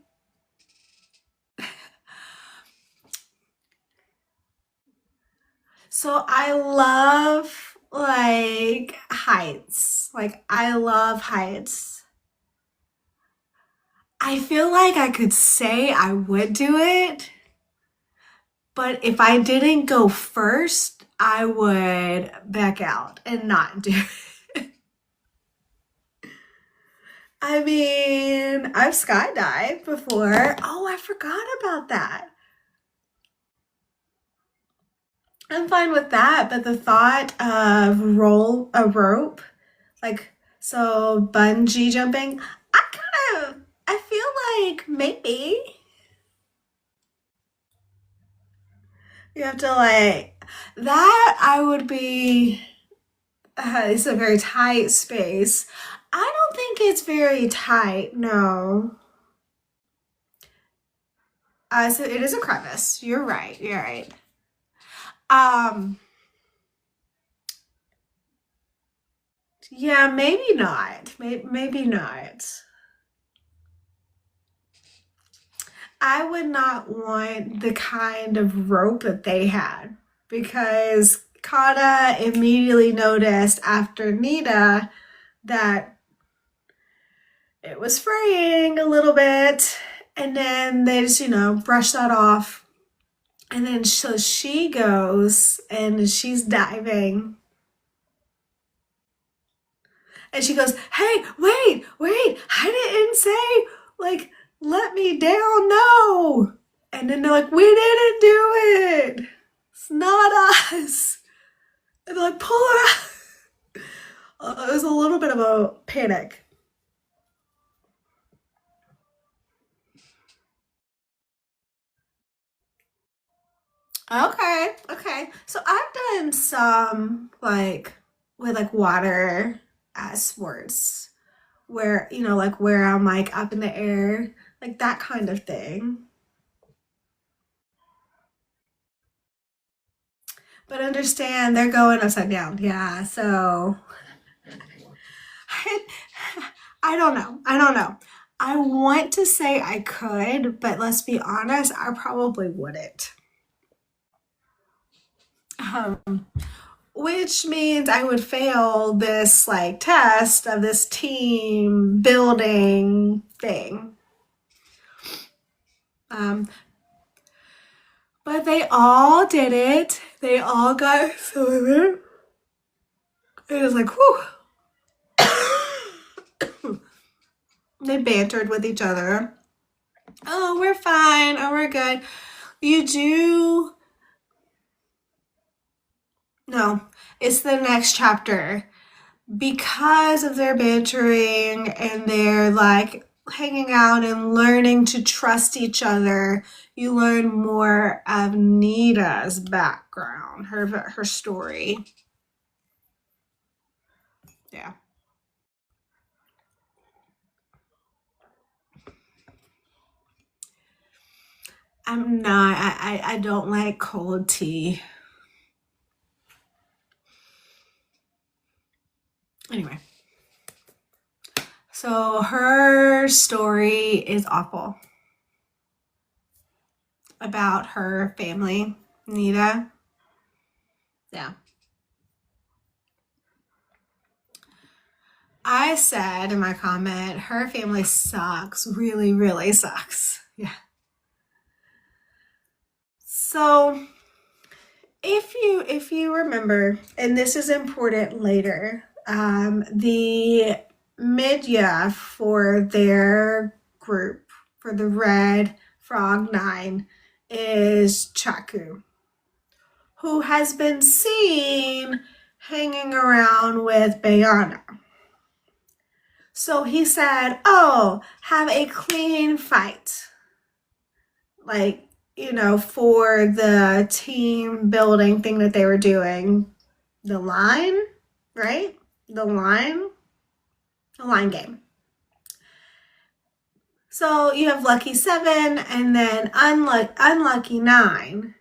So I love like heights. Like I love heights. I feel like I could say I would do it, but if I didn't go first, I would back out and not do it. I mean, I've skydived before. Oh, I forgot about that. I'm fine with that, but the thought of roll a rope, like so bungee jumping, I feel like maybe you have to like that. I would be. It's a very tight space. I don't think it's very tight. No. So it is a crevice. You're right. You're right. Um. Yeah, maybe not. Maybe not. I would not want the kind of rope that they had because Kata immediately noticed after Nita that it was fraying a little bit, and then they just, brush that off. And then so she goes and she's diving. And she goes, hey, wait, I didn't say, like, let me down, no. And then they're like, we didn't do it. It's not us. And they're like, pull her out. It was a little bit of a panic. Okay. So I've done some, like, with, like, water sports where, like, where I'm, like, up in the air, like, that kind of thing. But understand they're going upside down. Yeah, so I, I don't know. I don't know. I want to say I could, but let's be honest, I probably wouldn't. Um, which means I would fail this like test of this team building thing. Um, but they all did it. They all got some of it. It was like, whew. They bantered with each other. Oh, we're fine. Oh, we're good. You do. No, it's the next chapter. because of their bantering and their like hanging out and learning to trust each other, you learn more of Nita's background, her story. Yeah. I'm not. I don't like cold tea. Anyway, so her story is awful about her family, Nita. Yeah. I said in my comment, her family sucks. Really, really sucks. Yeah. So if you remember, and this is important later, the midya for their group for the Red Frog Nine is Chaku, who has been seen hanging around with Bayana. So he said, "Oh, have a clean fight." Like, for the team building thing that they were doing, the line, right? The line game. So you have lucky 7 and then unlucky 9.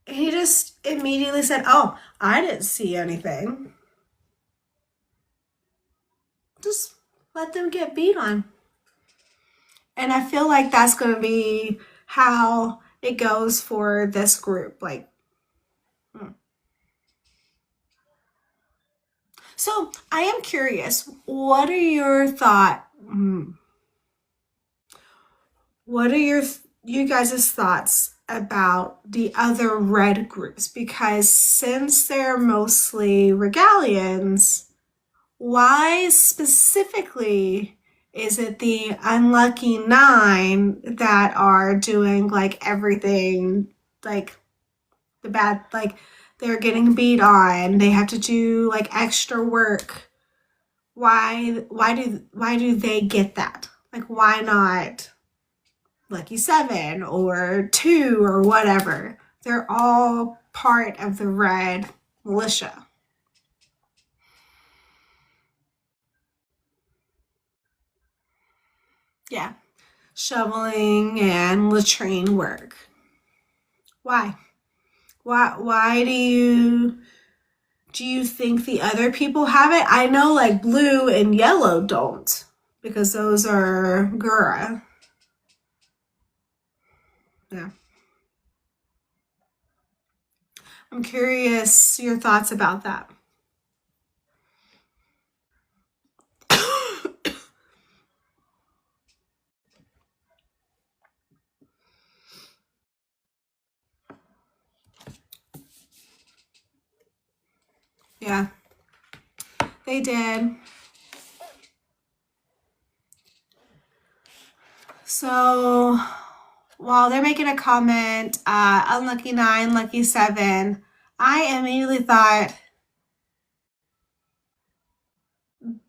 And he just immediately said, "Oh, I didn't see anything." Just let them get beat on. And I feel like that's going to be how it goes for this group. Like, so I am curious, what are your thoughts? What are you guys' thoughts about the other red groups? Because since they're mostly regalians, why specifically is it the unlucky 9 that are doing like everything, like the bad, like they're getting beat on, they have to do like extra work? Why do they get that? Like, why not lucky 7 or 2 or whatever? They're all part of the red militia. Yeah. Shoveling and latrine work. Why? Why do you think the other people have it? I know like blue and yellow don't, because those are Gura. Yeah. I'm curious your thoughts about that. Yeah, they did. So while they're making a comment, unlucky 9, lucky 7, I immediately thought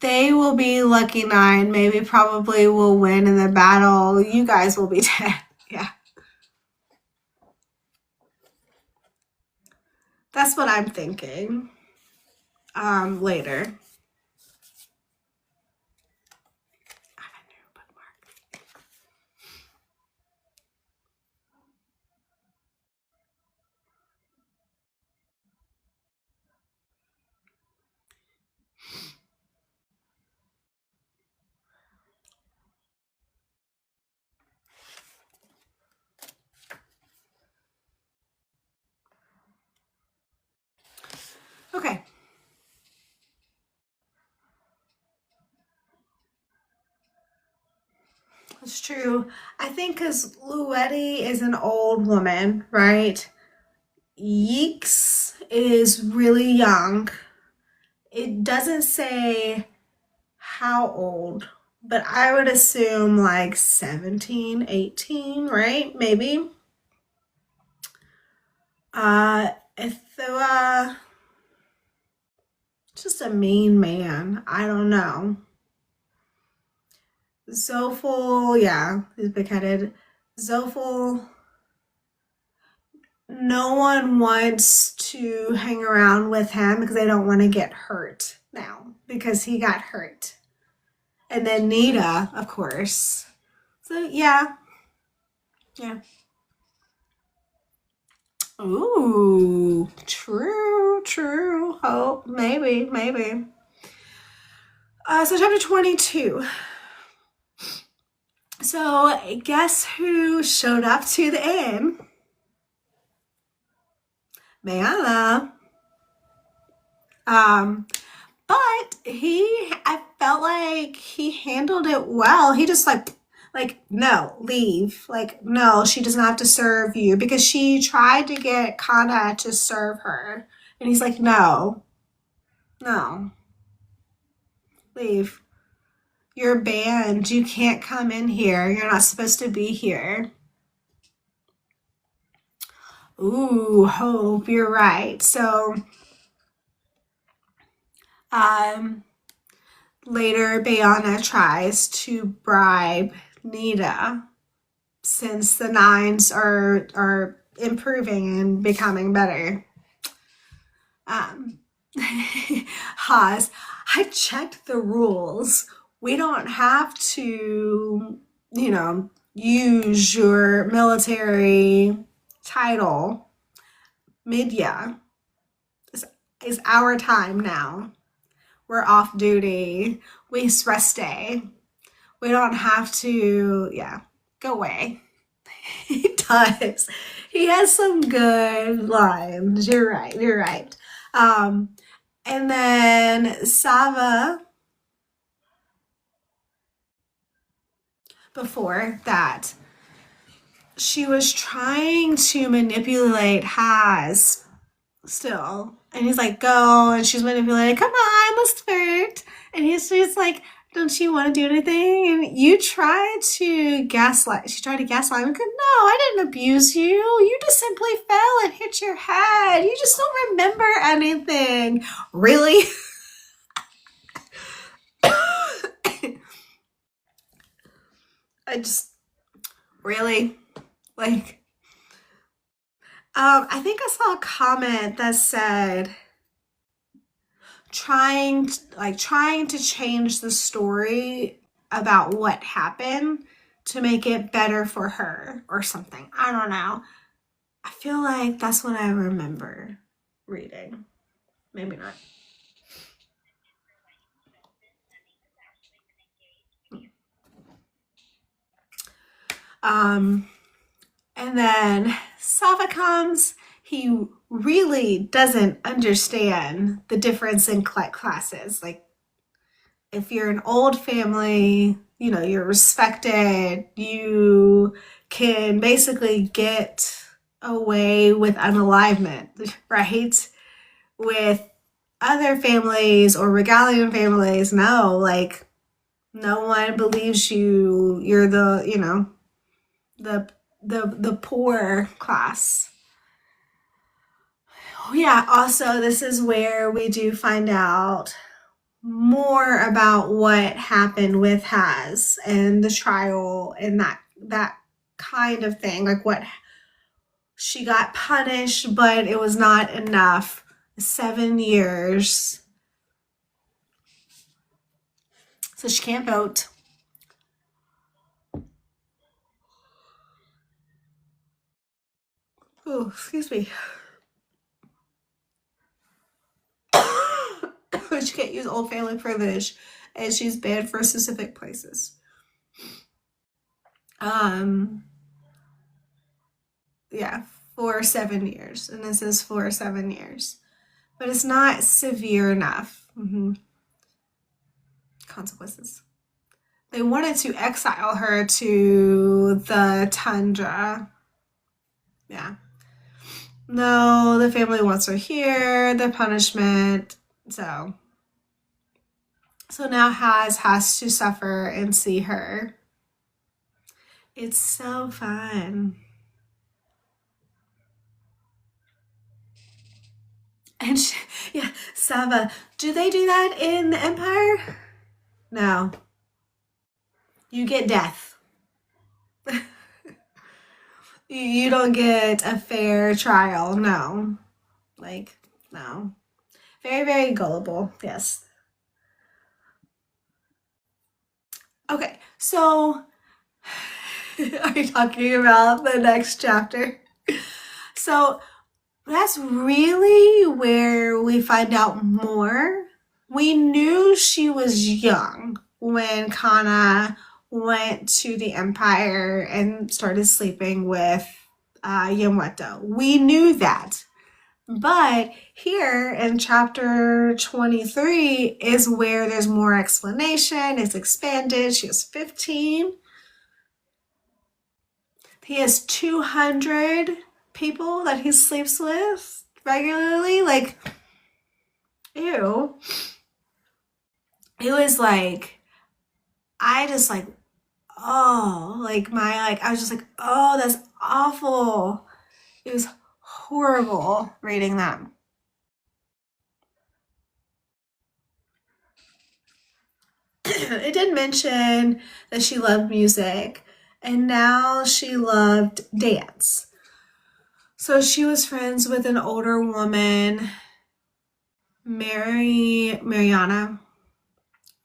they will be lucky 9, maybe probably will win in the battle. You guys will be dead. Yeah. That's what I'm thinking. Later. Okay. That's true. I think because Luetti is an old woman, right? Yeeks is really young. It doesn't say how old, but I would assume like 17, 18, right? Maybe. Ithua just a mean man. I don't know. Zoful, yeah, he's big-headed. Zoful, no one wants to hang around with him because they don't want to get hurt now because he got hurt. And then Nita, of course. So yeah. Yeah. Ooh, true. Oh, maybe. So chapter 22. So guess who showed up to the inn? Mayana. But I felt like he handled it well. He just no, leave. Like, no, she doesn't have to serve you because she tried to get Kana to serve her. And he's like, no, leave. You're banned. You can't come in here. You're not supposed to be here. Ooh, Hope, you're right. So, later, Bayana tries to bribe Nita since the nines are improving and becoming better. Haas, I checked the rules. We don't have to, use your military title. Midya is our time now. We're off duty. It's rest day. We don't have to, go away. He does. He has some good lines. You're right. And then Sava, before that, she was trying to manipulate Haz still. And he's like, go. And she's manipulating, come on, let's flirt. And she's like, don't you want to do anything? And you tried to gaslight. She tried to gaslight him. No, I didn't abuse you. You just simply fell and hit your head. You just don't remember anything. Really? Really? I think I saw a comment that said trying to change the story about what happened to make it better for her or something. I don't know. I feel like that's what I remember reading. Maybe not. And then Sava comes. He really doesn't understand the difference in classes. Like, if you're an old family, you're respected, you can basically get away with unalivement, right? With other families or regalian families, no, no one believes you. You're the poor class. Oh yeah, also this is where we do find out more about what happened with Haz and the trial and that kind of thing. Like, what she got punished, but it was not enough. 7 years. So she can't vote. Oh, excuse me. She can't use old family privilege, and she's banned for specific places. Yeah, for 7 years, and this is for 7 years, but it's not severe enough. Consequences. They wanted to exile her to the tundra. Yeah. No, the family wants her here. The punishment. So now has to suffer and see her. It's so fun. And yeah, Sava. Do they do that in the Empire? No. You get death. You don't get a fair trial. No. Like, no. Very, very gullible. Yes. Okay, so are you talking about the next chapter? So that's really where we find out more. We knew she was young when Kana went to the Empire and started sleeping with Yamweto. We knew that. But here in chapter 23 is where there's more explanation. It's expanded. She was 15. He has 200 people that he sleeps with regularly. Like, ew. It was like, I just like, oh, like I was just like, oh, that's awful. It was horrible reading that. It did mention that she loved music and now she loved dance. So she was friends with an older woman, Mariana,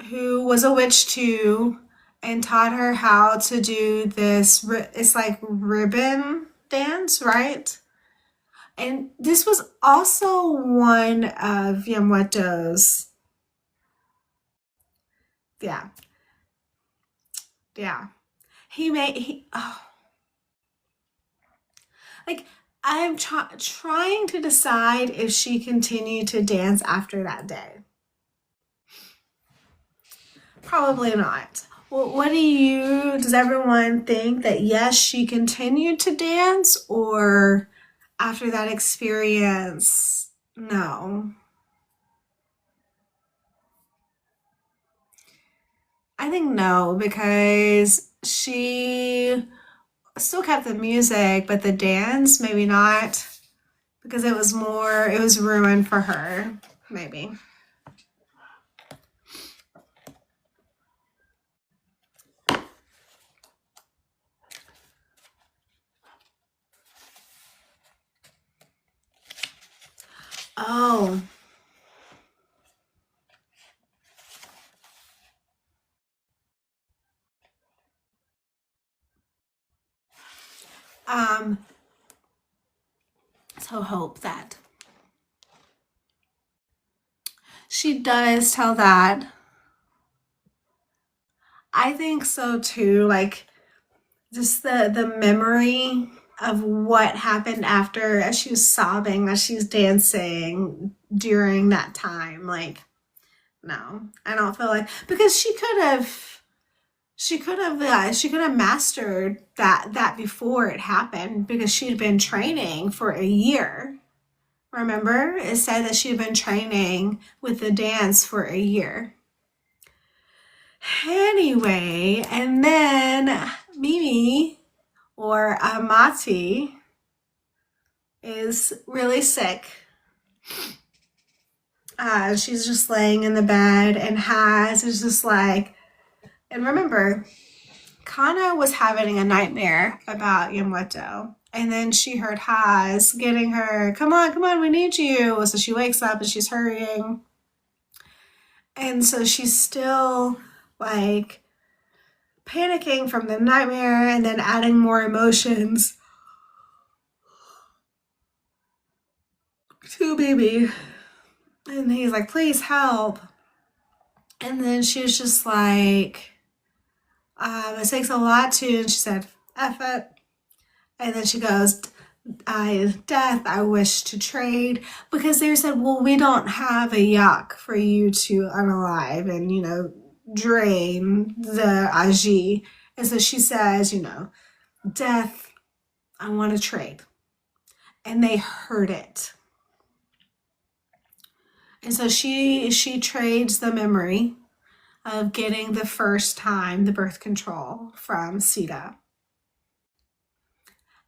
who was a witch too, and taught her how to do this. It's like ribbon dance, right? And this was also one of Yamweto's. Yeah, yeah. Like, I'm trying to decide if she continued to dance after that day. Probably not. Well, does everyone think that yes, she continued to dance, or after that experience, no? I think no, because she still kept the music, but the dance, maybe not, because it was ruined for her, maybe. Oh. Um, so hope that she does tell that. I think so too. Like, just the memory of what happened after, as she was sobbing, as she was dancing during that time. Like, no, I don't feel like, because she could have mastered that before it happened, because she'd been training for a year. Remember, it said that she'd been training with the dance for a year. Anyway, and then Mimi, or Amati, is really sick. She's just laying in the bed, and Haz is just like, and remember, Kana was having a nightmare about Yamweto. And then she heard Haz getting her, come on, we need you. So she wakes up and she's hurrying. And so she's still like panicking from the nightmare and then adding more emotions to baby. And he's like, please help. And then she was just like, it takes a lot to, and she said, F it. And then she goes, death, I wish to trade. Because they said, well, we don't have a yak for you to unalive and, drain the Aji. And so she says, death, I want to trade. And they heard it. And so she trades the memory of getting the first time the birth control from Sita.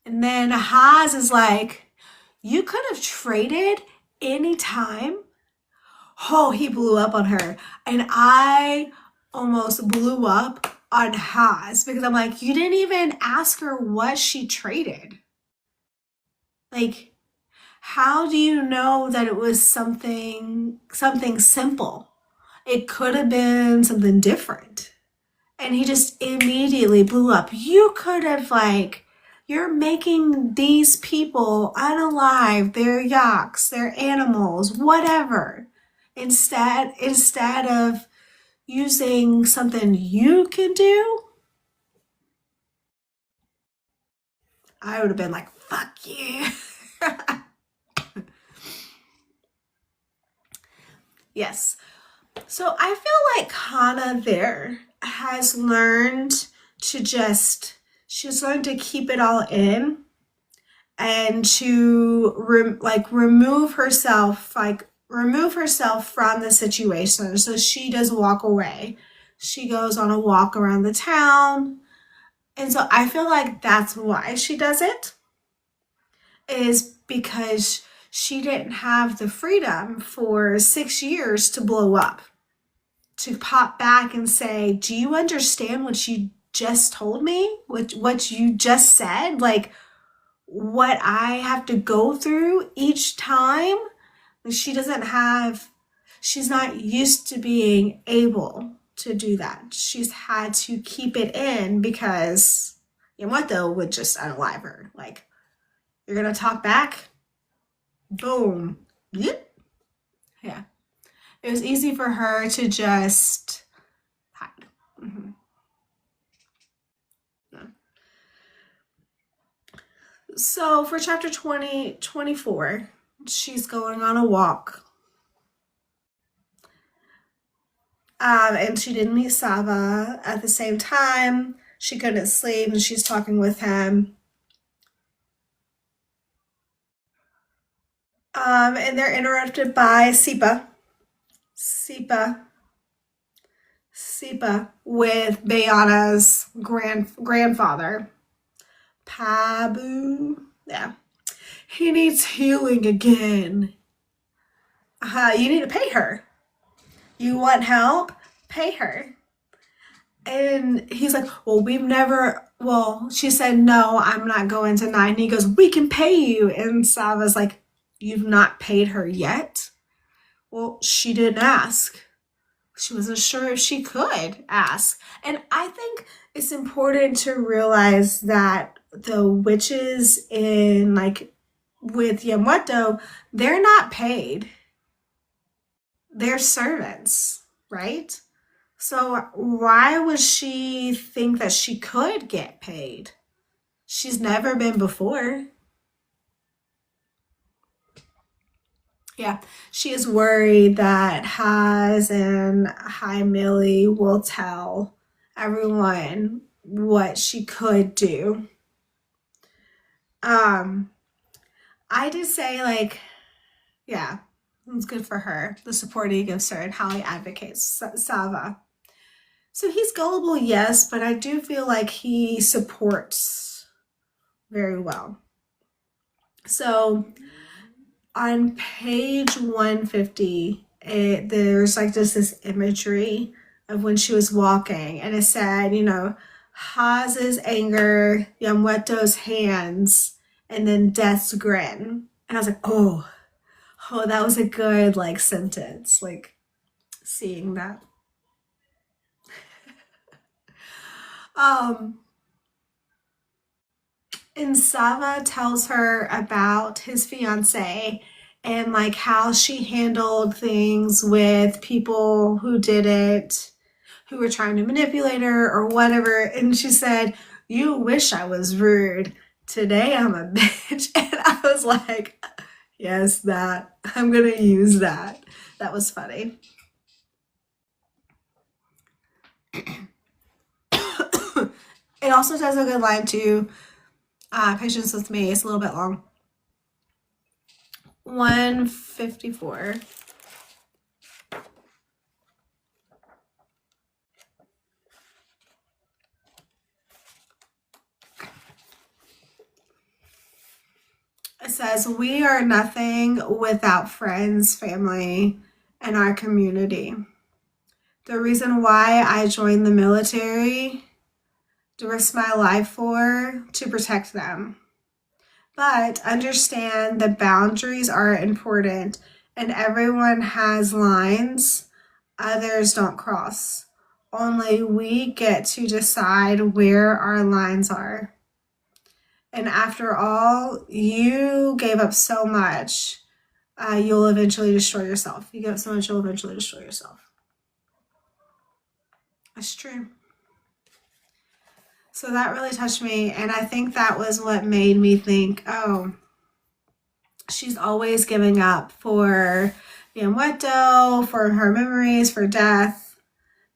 And then Haz is like, you could have traded anytime, oh, he blew up on her. And I almost blew up on Haas because I'm like, you didn't even ask her what she traded. Like, how do you know that it was something simple? It could have been something different. And he just immediately blew up. You could have, like, you're making these people unalive, their yaks, their animals, whatever. Instead of using something you can do, I would have been like, fuck you. Yes. So I feel like Hannah there has learned to she's learned to keep it all in and to remove herself from the situation. So she does walk away. She goes on a walk around the town. And so I feel like that's why she does it, is because she didn't have the freedom for 6 years to blow up, to pop back and say, do you understand what you just told me? What you just said? Like, what I have to go through each time? She's not used to being able to do that. She's had to keep it in because Yamato would just unalive her. Like, you're gonna talk back? Boom. Yep. Yeah. It was easy for her to just hide. Mm-hmm. Yeah. So for chapter 24, she's going on a walk. And she did meet Sava at the same time. She couldn't sleep and she's talking with him. And they're interrupted by Sipa with Bayana's grandfather. Pabu. Yeah. He needs healing again. You need to pay her. You want help? Pay her. And he's like, well, she said, no, I'm not going tonight. And he goes, we can pay you. And Sava's like, you've not paid her yet? Well, she didn't ask. She wasn't sure if she could ask. And I think it's important to realize that the witches with Yamato, they're not paid. They're servants, right? So why would she think that she could get paid? She's never been before. Yeah, she is worried that Haz and Hi Millie will tell everyone what she could do. I did say, like, yeah, it's good for her, the support he gives her and how he advocates Sava. So he's gullible, yes, but I do feel like he supports very well. So on page 150, there's like just this imagery of when she was walking, and it said, Haz's anger, Yamweto's hands, and then Death's grin. And I was like, oh, that was a good like sentence, like seeing that. And Sava tells her about his fiance and like how she handled things with people who were trying to manipulate her or whatever. And she said, you wish I was rude. Today I'm a bitch. And I was like, yes, I'm going to use that. That was funny. It also says a good line too. Patience with me. It's a little bit long. 154. It says, "We are nothing without friends, family, and our community. The reason why I joined the military, to risk my life for, to protect them. But understand the boundaries are important and everyone has lines others don't cross. Only we get to decide where our lines are. And after all, you gave up so much, you'll eventually destroy yourself. You give up so much, you'll eventually destroy yourself." That's true. So that really touched me. And I think that was what made me think, oh, she's always giving up for the Muerto, for her memories, for death.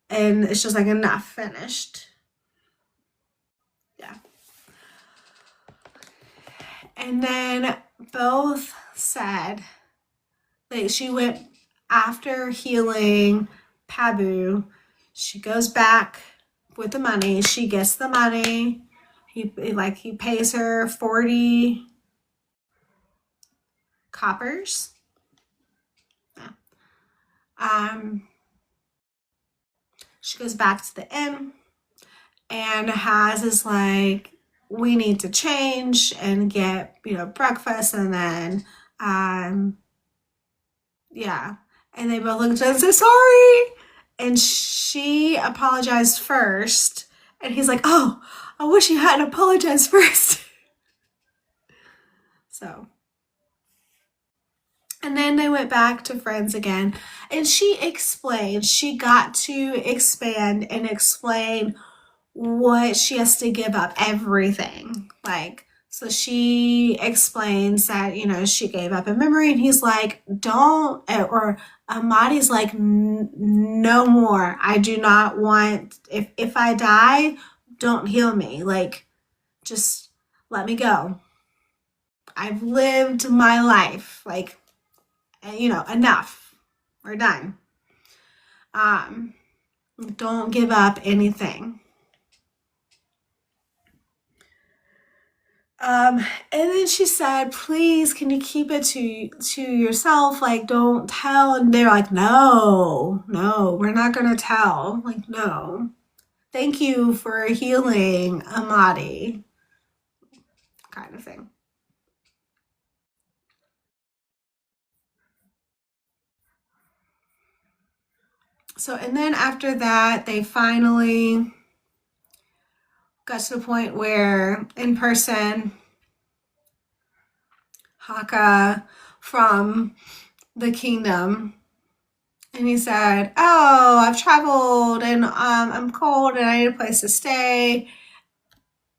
And it's just like, enough, finished. Yeah. And then both said that she went after healing Pabu. She goes back with the money. She gets the money. He pays her 40 coppers. Yeah. She goes back to the inn and Has is like, we need to change and get, breakfast, and then yeah. And they both look at each other and say, "Sorry." And she apologized first. And he's like, "Oh, I wish you hadn't apologized first." So. And then they went back to friends again. And she explained, she got to expand and explain what she has to give up, everything. So she explains that, she gave up a memory, and he's like, don't, or Amadi's like, no more. I do not want, if I die, don't heal me. Just let me go. I've lived my life. Enough. We're done. Don't give up anything. And then she said, "Please, can you keep it to yourself? Don't tell." And they're like, no, we're not going to tell. No. Thank you for healing Amadi. Kind of thing. So, and then after that, they finally got to the point where, in person, Haka from the kingdom, and he said, "Oh, I've traveled and I'm cold and I need a place to stay."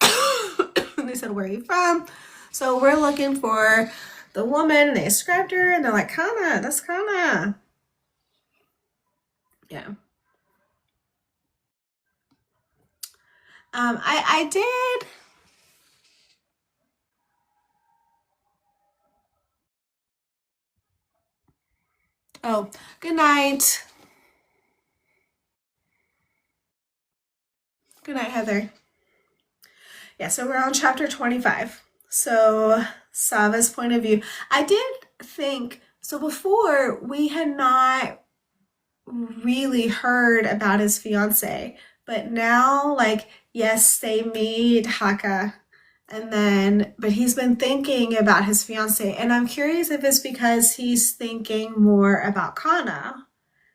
And they said, "Where are you from?" So we're looking for the woman, and they described her, and they're like, "Kana, that's Kana." Yeah. I did. Oh, good night. Good night, Heather. Yeah, so we're on chapter 25. So Sava's point of view. I did think, so before we had not really heard about his fiance, but now, yes, they meet Haka, and then, but he's been thinking about his fiance, and I'm curious if it's because he's thinking more about Kana.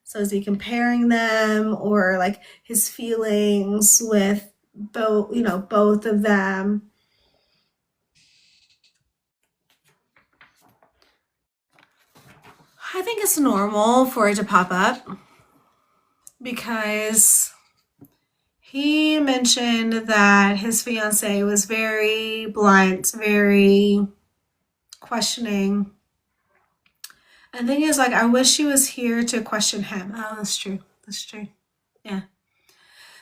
So is he comparing them, or his feelings with both of them? I think it's normal for it to pop up because he mentioned that his fiance was very blunt, very questioning. And the thing is, I wish she was here to question him. Oh, that's true. That's true. Yeah.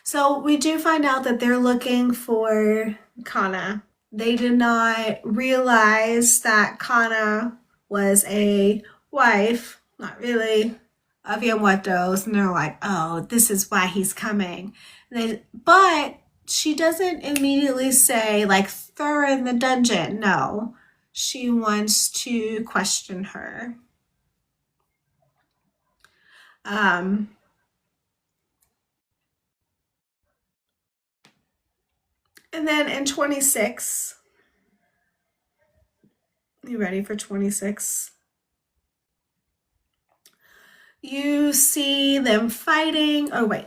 So we do find out that they're looking for Kana. They did not realize that Kana was a wife, not really, of Yamuetos, and they're like, "Oh, this is why he's coming." But she doesn't immediately say, throw her in the dungeon. No. she wants to question her. And then in 26, you ready for 26? You see them fighting. Oh, wait.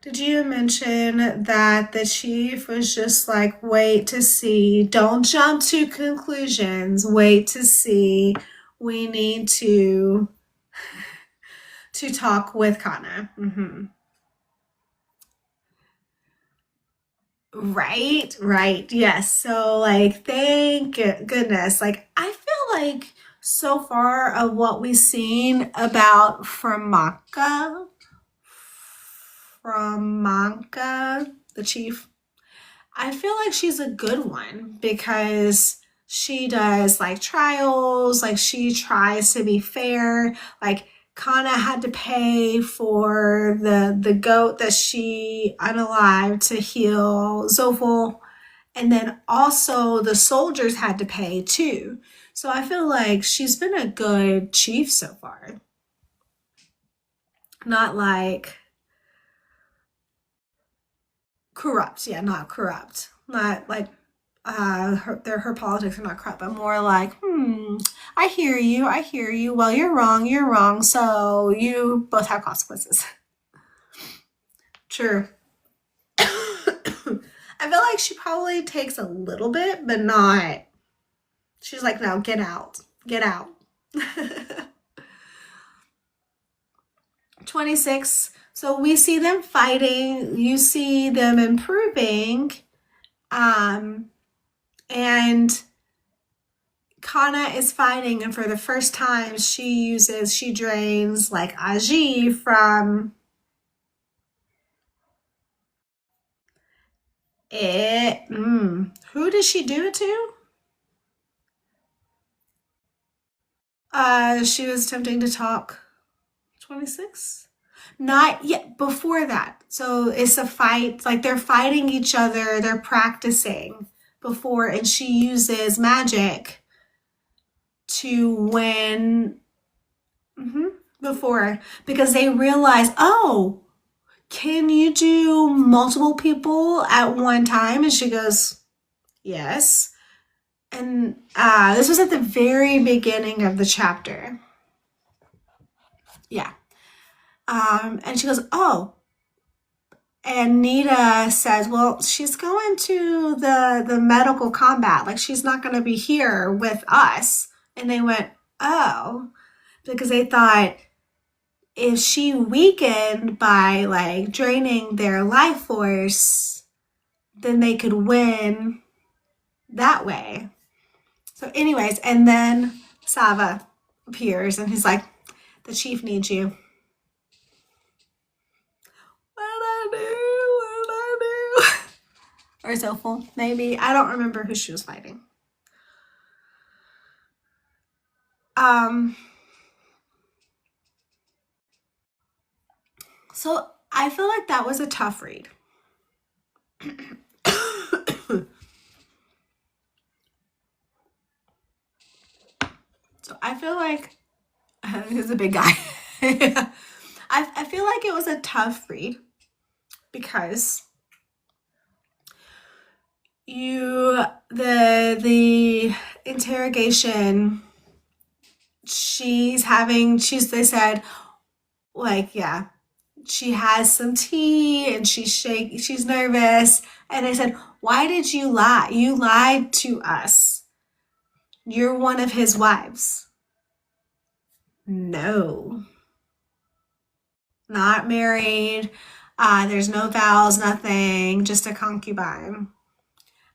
Did you mention that the chief was just like, wait to see, don't jump to conclusions, wait to see, we need to talk with Kana. Right, yes. So like, thank goodness. Like, I feel like so far of what we've seen about Framanka, the chief, I feel like she's a good one because she does like trials, like she tries to be fair. Like, Kana had to pay for the goat that she unalived to heal Zoful, and then also the soldiers had to pay too. So I feel like she's been a good chief so far. Not like corrupt, yeah, not corrupt. Not like her politics are not corrupt, but more like, I hear you. Well, you're wrong, so you both have consequences. True. I feel like she probably takes a little bit, but not. She's like, no, get out. 26. So we see them fighting. You see them improving. And Kana is fighting, and for the first time, she drains like Aji from it. Who did she do it to? She was attempting to talk. 26? Not yet, before that. So it's a fight, like they're fighting each other, they're practicing before, and she uses magic to win before, because they realize, oh, can you do multiple people at one time? And she goes, yes. And this was at the very beginning of the chapter. Yeah. And she goes, oh. And Nita says, well, she's going to the medical combat. Like, she's not going to be here with us. And they went, oh. Because they thought, if she weakened by like draining their life force, then they could win that way. So anyways, and then Sava appears and he's like, the chief needs you. What did I do? Or Zoful, maybe. I don't remember who she was fighting. So I feel like that was a tough read. So I feel like he's a big guy. I feel like it was a tough read because the interrogation they said, like, yeah, she has some tea and she's nervous, and they said, why did you lie? You lied to us. You're one of his wives. No, not married. There's no vows, nothing, just a concubine.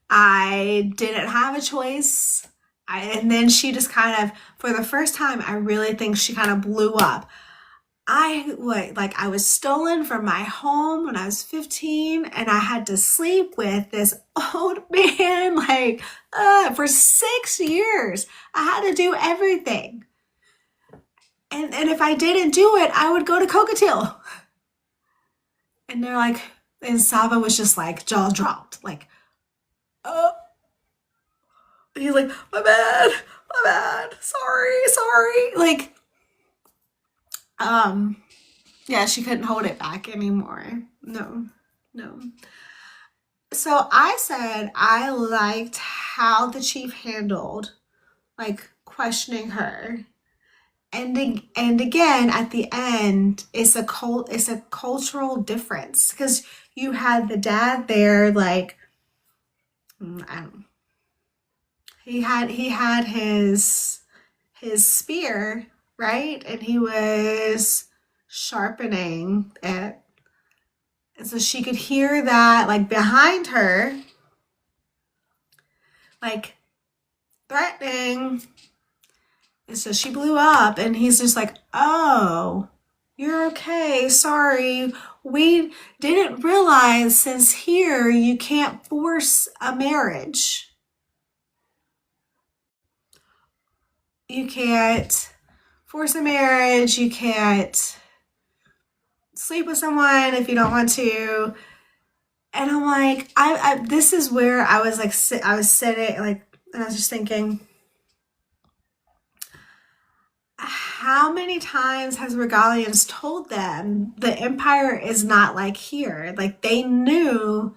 I didn't have a choice. And then she just kind of, for the first time, I really think she kind of blew up. I was stolen from my home when I was 15, and I had to sleep with this old man for 6 years. I had to do everything. And if I didn't do it, I would go to Cockatiel. And they're like, and Sava was just like jaw dropped, like, oh. He's like, my bad, sorry. Like, yeah, she couldn't hold it back anymore. No, no. So I said I liked how the chief handled like questioning her. And again at the end it's a cultural difference because you had the dad there like I don't he had his spear, right? And he was sharpening it. And so she could hear that like behind her, like threatening. And so she blew up, and he's just like, oh, you're okay. Sorry. We didn't realize since here you can't force a marriage. You can't force a marriage. You can't sleep with someone if you don't want to. And I'm like, this is where I was like, I was sitting, like, and I was just thinking, how many times has Regalians told them the empire is not like here? Like they knew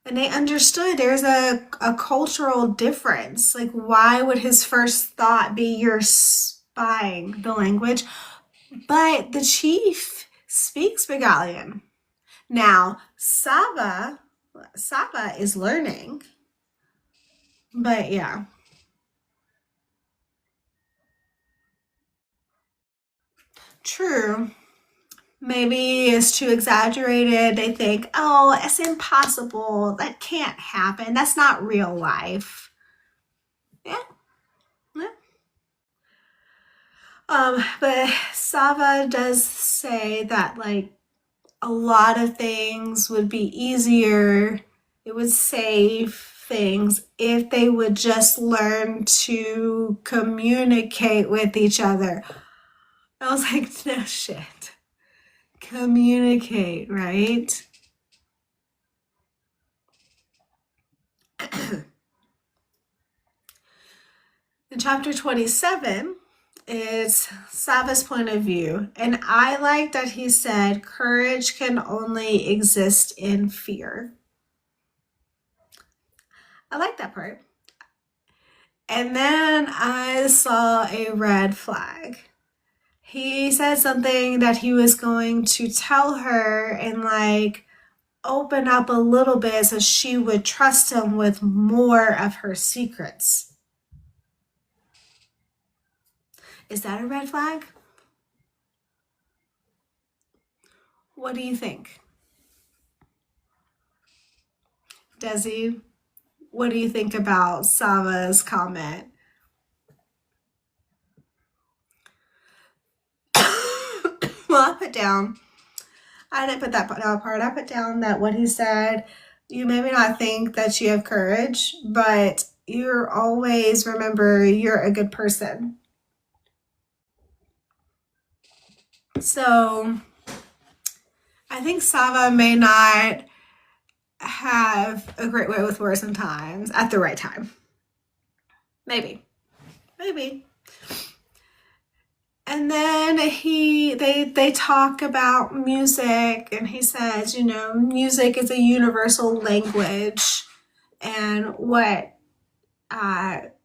and they understood there's a cultural difference. Like why would his first thought be you're spying the language? But the chief speaks Regalian. Now, Saba is learning. But yeah. True. Maybe it's too exaggerated. They think, oh, it's impossible. That can't happen. That's not real life. Yeah. Yeah. But Sava does say that like a lot of things would be easier. It would save things if they would just learn to communicate with each other. I was like, no shit. Communicate, right? In chapter 27, it's Sava's point of view. And I like that he said courage can only exist in fear. I like that part. And then I saw a red flag. He said something that he was going to tell her and like open up a little bit so she would trust him with more of her secrets. Is that a red flag? What do you think? Desi, what do you think about Sava's comment? Well, I didn't put that part. I put down that what he said, you maybe not think that you have courage, but you're always remember you're a good person. So I think Sava may not have a great way with words sometimes at the right time. Maybe. And then they talk about music, and he says, music is a universal language, and what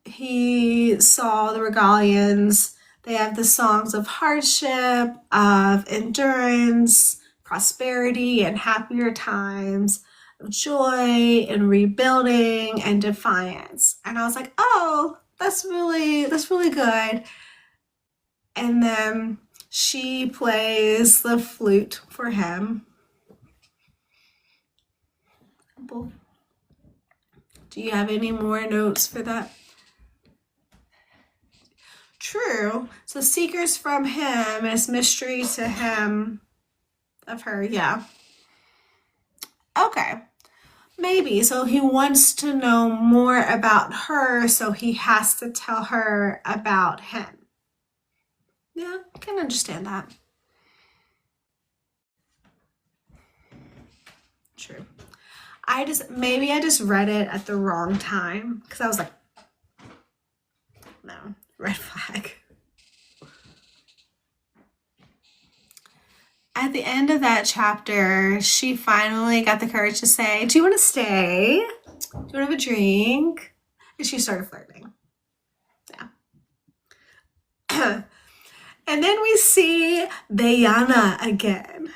he saw the Regalians, they have the songs of hardship, of endurance, prosperity, and happier times, of joy and rebuilding and defiance. And I was like, oh, that's really good. And then she plays the flute for him. Do you have any more notes for that? True. So secrets from him is mystery to him of her. Yeah. Okay. Maybe. So he wants to know more about her, so he has to tell her about him. Yeah, I can understand that. True. Maybe I just read it at the wrong time because I was like, of that chapter, she finally got the courage to say, do you want to stay? Do you want to have a drink? And she started flirting. Yeah. And then we see Bayana again.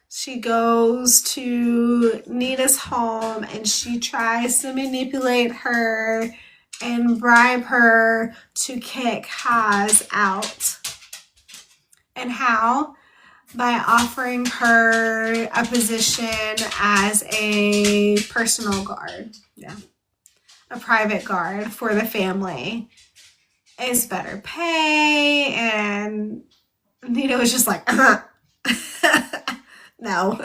She goes to Nita's home and she tries to manipulate her and bribe her to kick Haz out. And how? By offering her a position as a personal guard. Yeah. A private guard for the family. It's better pay. And Nita was just like, no.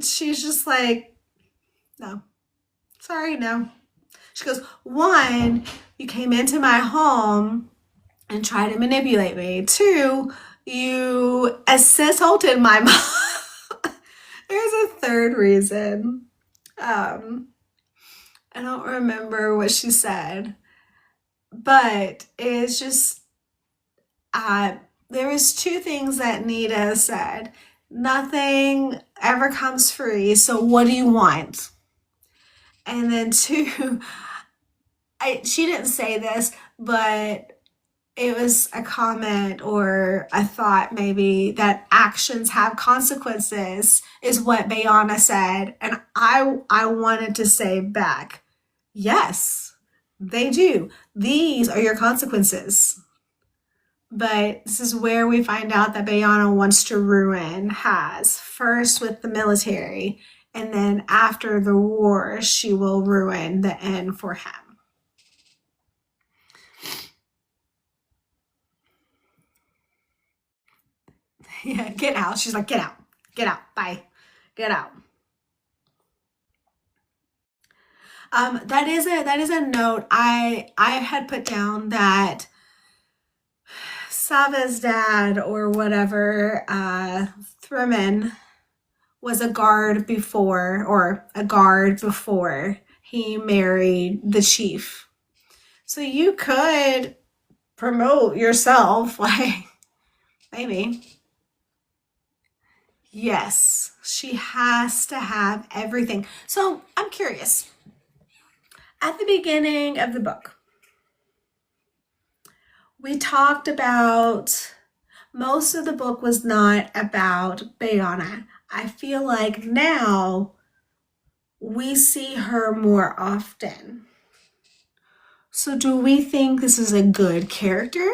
She's just like, no. Sorry, no. She goes, one, you came into my home and tried to manipulate me. Two, you assaulted my mom. There's a third reason. I don't remember what she said, but it's just, there was two things that Nita said. Nothing ever comes free, so what do you want? And then two, she didn't say this, but it was a comment or a thought maybe that actions have consequences is what Bayana said. And I wanted to say back, yes, they do. These are your consequences. But this is where we find out that Bayana wants to ruin Haz, first with the military, and then after the war, she will ruin the end for him. Yeah, get out. She's like, get out. Get out. Bye. Get out. That is a note I had put down that Sava's dad or whatever, Thurman, was a guard before he married the chief. So you could promote yourself, like, maybe. Yes, she has to have everything. So I'm curious. At the beginning of the book, we talked about most of the book was not about Bayana. I feel like now we see her more often. So do we think this is a good character?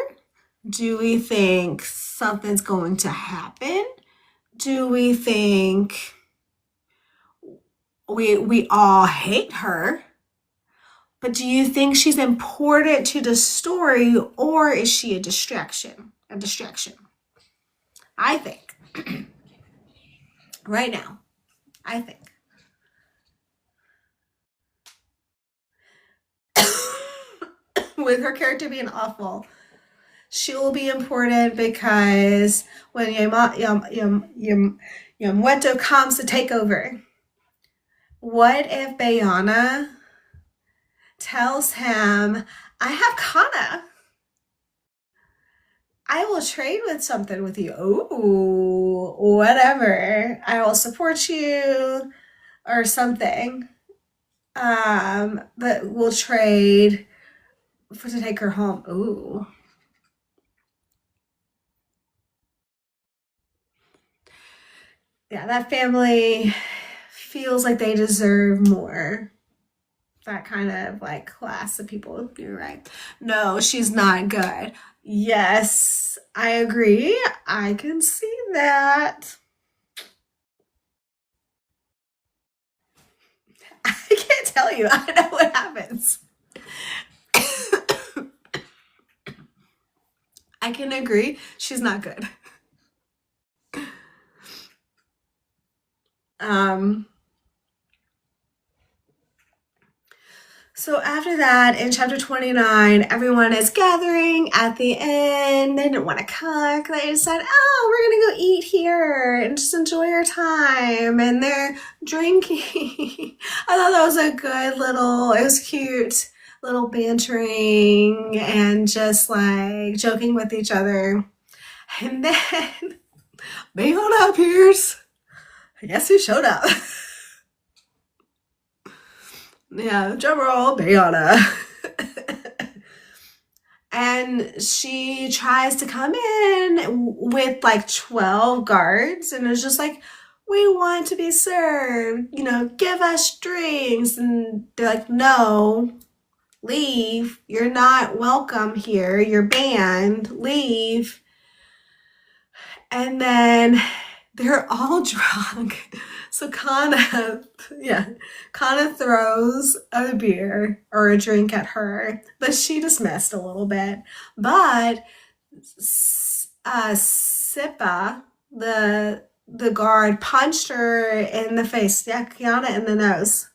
Do we think something's going to happen? Do we think we all hate her? But do you think she's important to the story, or is she a distraction? I think. Right now, I think. With her character being awful, she will be important because when Yamweto comes to take over, what if Bayana tells him, I have Kana. I will trade with something with you. Ooh, whatever. I will support you or something. But we'll trade to take her home. Ooh. Yeah, that family feels like they deserve more. That kind of like class of people. You're right. No, she's not good. Yes, I agree. I can see that. I can't tell you. I know what happens. I can agree. She's not good. So after that, in chapter 29, everyone is gathering at the end. They didn't want to cook. They decided, oh, we're going to go eat here and just enjoy our time. And they're drinking. I thought that was a good it was cute, little bantering and just like joking with each other. And then Bayona appears. Guess who showed up? Yeah, drumroll, Bayona. And she tries to come in with like 12 guards, and it's just like, we want to be served, give us drinks. And they're like, no, leave. You're not welcome here. You're banned. Leave. And then they're all drunk. So Kana throws a beer or a drink at her, but she dismissed a little bit. But Sippa, the guard, punched her in the face. Yeah, Kana in the nose.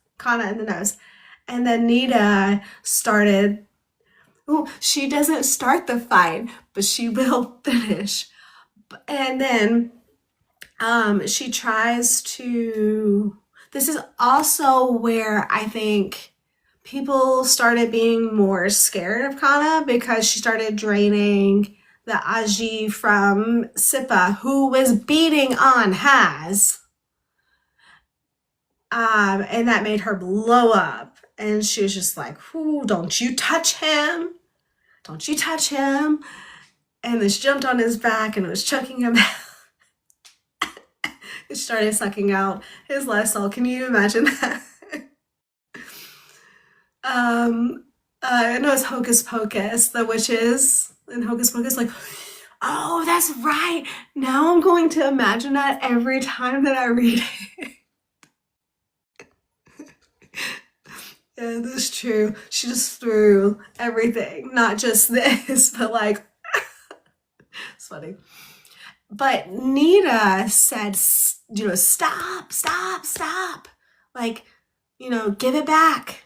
And then Nita started. Oh, she doesn't start the fight, but she will finish. And then she tries to. This is also where I think people started being more scared of Kana, because she started draining the Aji from Sippa, who was beating on Haz. And that made her blow up. And she was just like, "Ooh, don't you touch him. Don't you touch him." And then she jumped on his back and was choking him out. It started sucking out his last soul. Can you imagine that? It was Hocus Pocus, the witches in Hocus Pocus, like, oh, that's right. Now I'm going to imagine that every time that I read it. Yeah, that's true. She just threw everything, not just this, but like, it's funny. But Nita said, stop. Like, give it back.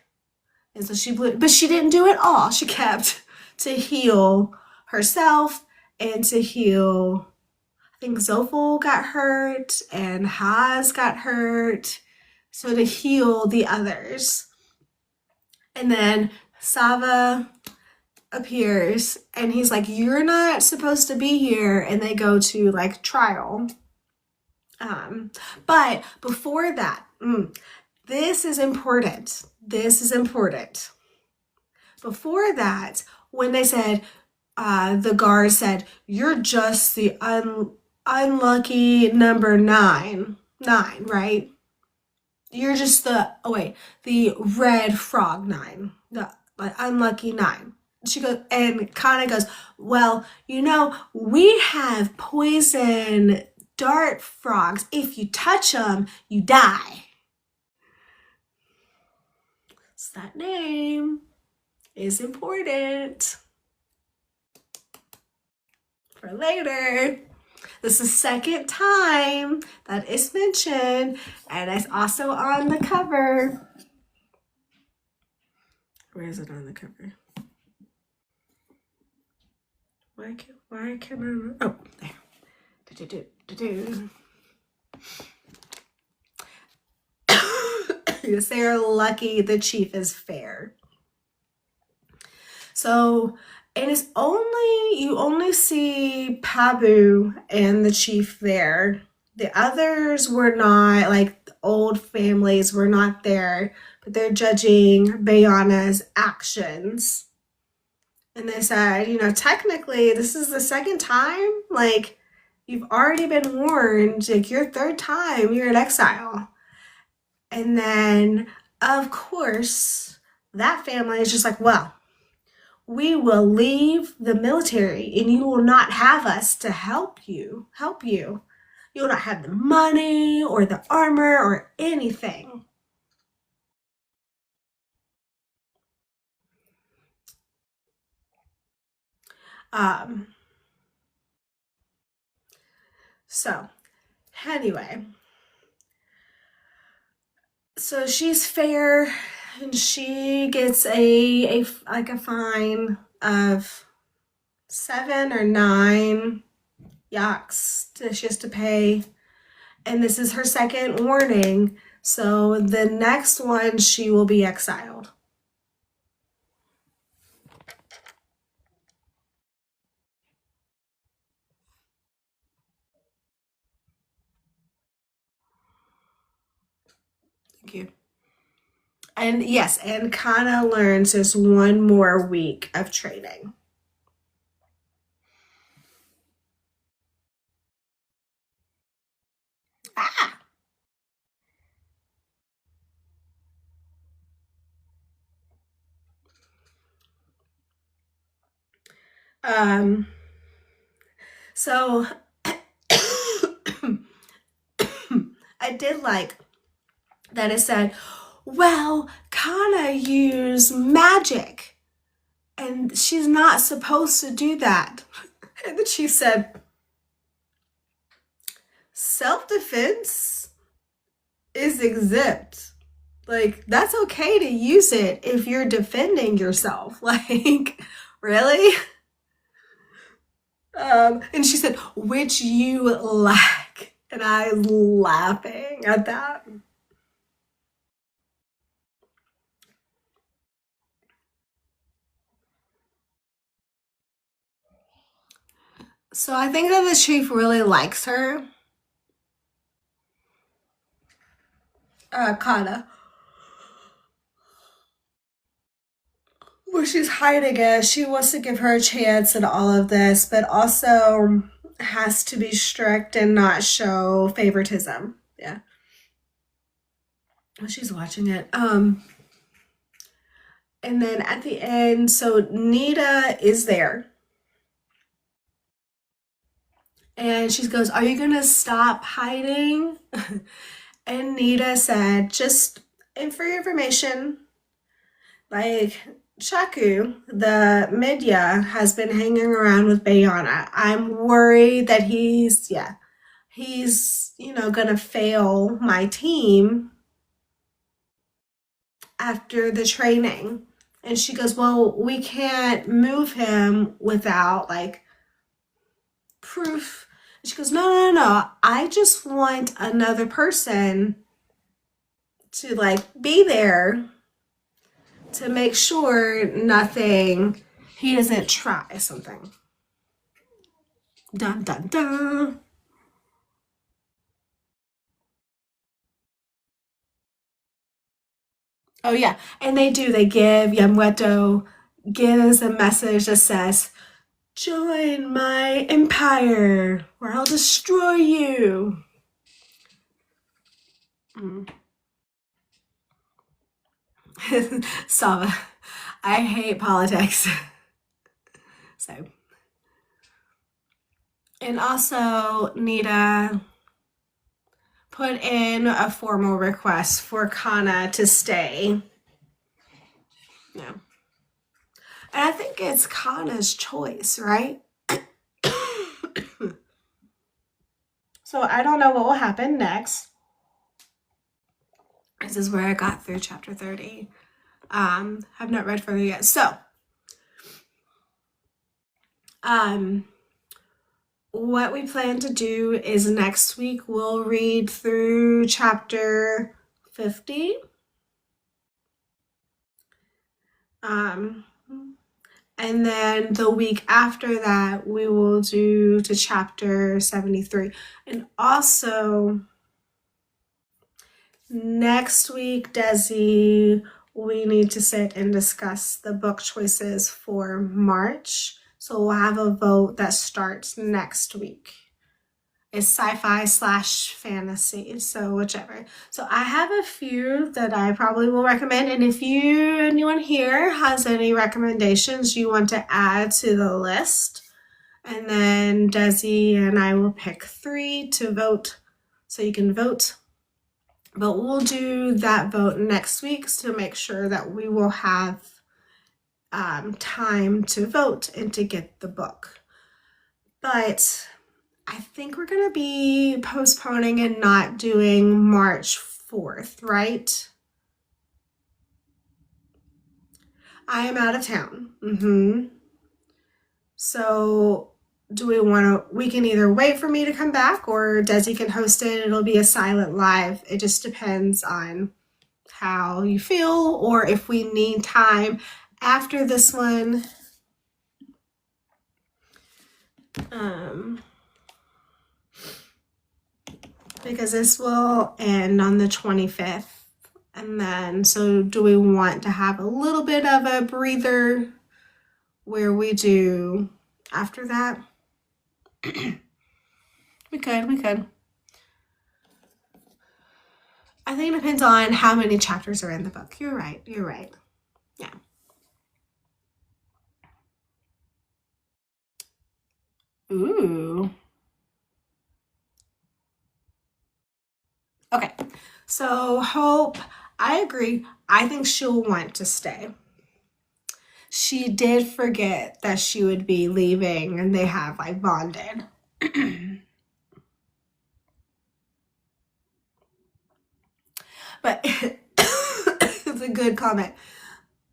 And so she blew, but she didn't do it all. She kept to heal herself and to heal. I think Zoful got hurt and Haz got hurt. So to heal the others. And then Sava appears and he's like, you're not supposed to be here. And they go to like trial. But before that, this is important. Before that, when they said, the guard said, you're just the unlucky number 9, right? You're just the red frog 9, the unlucky 9. She goes, and Kana goes, well, we have poison dart frogs. If you touch them, you die. So that name is important for later. This is the second time that it's mentioned, and it's also on the cover. Where is it on the cover? Why can't I remember? Oh, there. Yes, they are lucky the chief is fair. So, and it's you only see Pabu and the chief there. The others were not, like the old families were not there, but they're judging Bayona's actions. And they said, technically this is the second time, like you've already been warned, like your third time you're in exile. And then, of course, that family is just like, well, we will leave the military and you will not have us to help you. You will not have the money or the armor or anything. So anyway, so she's fair and she gets a fine of 7 or 9 yaks she has to pay, and this is her second warning, so the next one she will be exiled. Thank you. And yes, and Kana learns there's one more week of training. Ah! Um, so I did like that it said, well, Kana used magic and she's not supposed to do that. And then she said, self-defense is exempt. Like, that's okay to use it if you're defending yourself. Like, really? And she said, which you lack. And I was laughing at that. So I think that the chief really likes her. Kana. Well, she's hiding it. She wants to give her a chance in all of this, but also has to be strict and not show favoritism. Yeah. Well, she's watching it. And then at the end, so Nita is there. And she goes, are you gonna stop hiding? And Nita said, just, and for your information, like, Chaku, the Midya, has been hanging around with Bayana. I'm worried that he's gonna fail my team after the training. And she goes, well, we can't move him without like proof. And she goes, no. I just want another person to like be there to make sure he doesn't try something. Dun dun dun. Oh yeah, and they give Yamweto gives a message that says, join my empire or I'll destroy you. Mm. Sava, I hate politics. So, and also Nita put in a formal request for Kana to stay. No. And I think it's Kana's choice, right? So I don't know what will happen next. This is where I got through chapter 30. Have not read further yet. So, what we plan to do is next week we'll read through chapter 50. And then the week after that, we will do to chapter 73. And also, next week, Desi, we need to sit and discuss the book choices for March. So we'll have a vote that starts next week. It's sci-fi/fantasy, so whichever. So I have a few that I probably will recommend, and if anyone here has any recommendations you want to add to the list, and then Desi and I will pick 3 to vote, so you can vote. But we'll do that vote next week to make sure that we will have time to vote and to get the book. But I think we're going to be postponing and not doing March 4th, right? I am out of town. So do we can either wait for me to come back or Desi can host it. It'll be a silent live. It just depends on how you feel or if we need time after this one. Because this will end on the 25th And then, so do we want to have a little bit of a breather where we do after that? We could. I think it depends on how many chapters are in the book. You're right. Yeah. Ooh. Okay. So Hope, I agree. I think she'll want to stay. She did forget that she would be leaving and they have like bonded. But it's a good comment.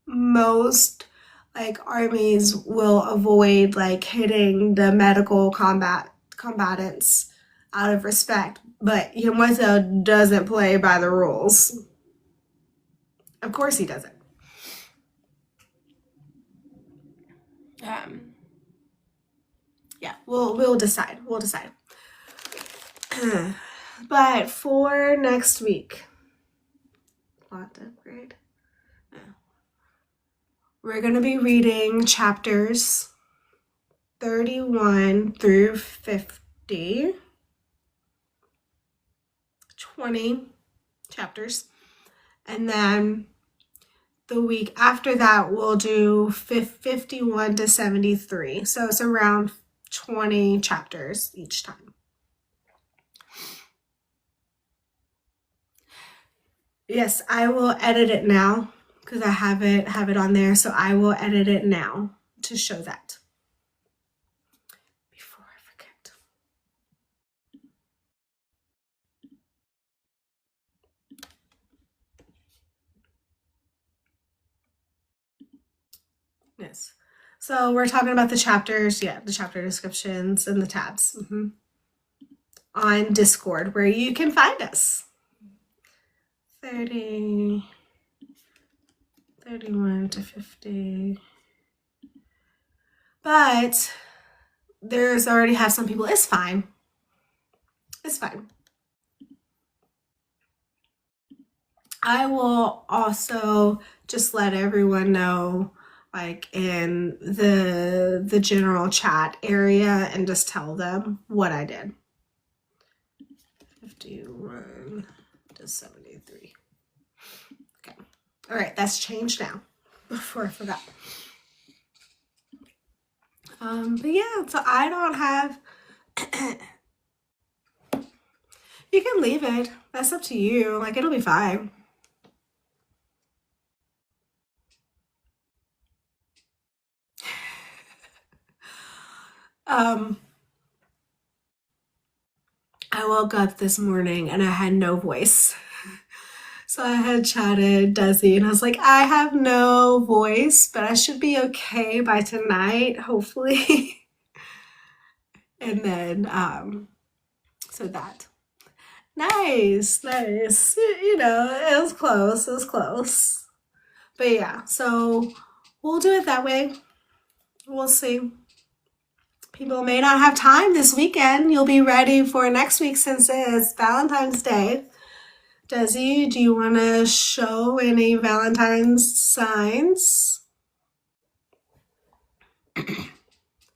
Most like armies will avoid like hitting the medical combatants out of respect, but Yamato doesn't play by the rules. Of course he doesn't. Yeah, we'll decide. But for next week, plot to upgrade. We're going to be reading chapters 31 through 50. 20 chapters. And then the week after that, we'll do 51 to 73. So it's around 20 chapters each time. Yes, I will edit it now because I have it on there. So I will edit it now to show that. Before I forget. Yes. So we're talking about the chapters, the chapter descriptions and the tabs on Discord where you can find us. 30, 31 to 50. But there's already have some people. It's fine. I will also just let everyone know, like in the general chat area, and just tell them what I did. 51 to 73. Okay. All right, that's changed now. Before I forgot. But yeah, so I don't have. You can leave it. That's up to you. Like, it'll be fine. I woke up this morning and I had no voice. So I had chatted Desi and I was like, I have no voice, but I should be okay by tonight, hopefully. And then, so that. Nice. You know, it was close. But yeah, so we'll do it that way. We'll see. People may not have time this weekend. You'll be ready for next week since it's Valentine's Day. Desi, do you want to show any Valentine's signs?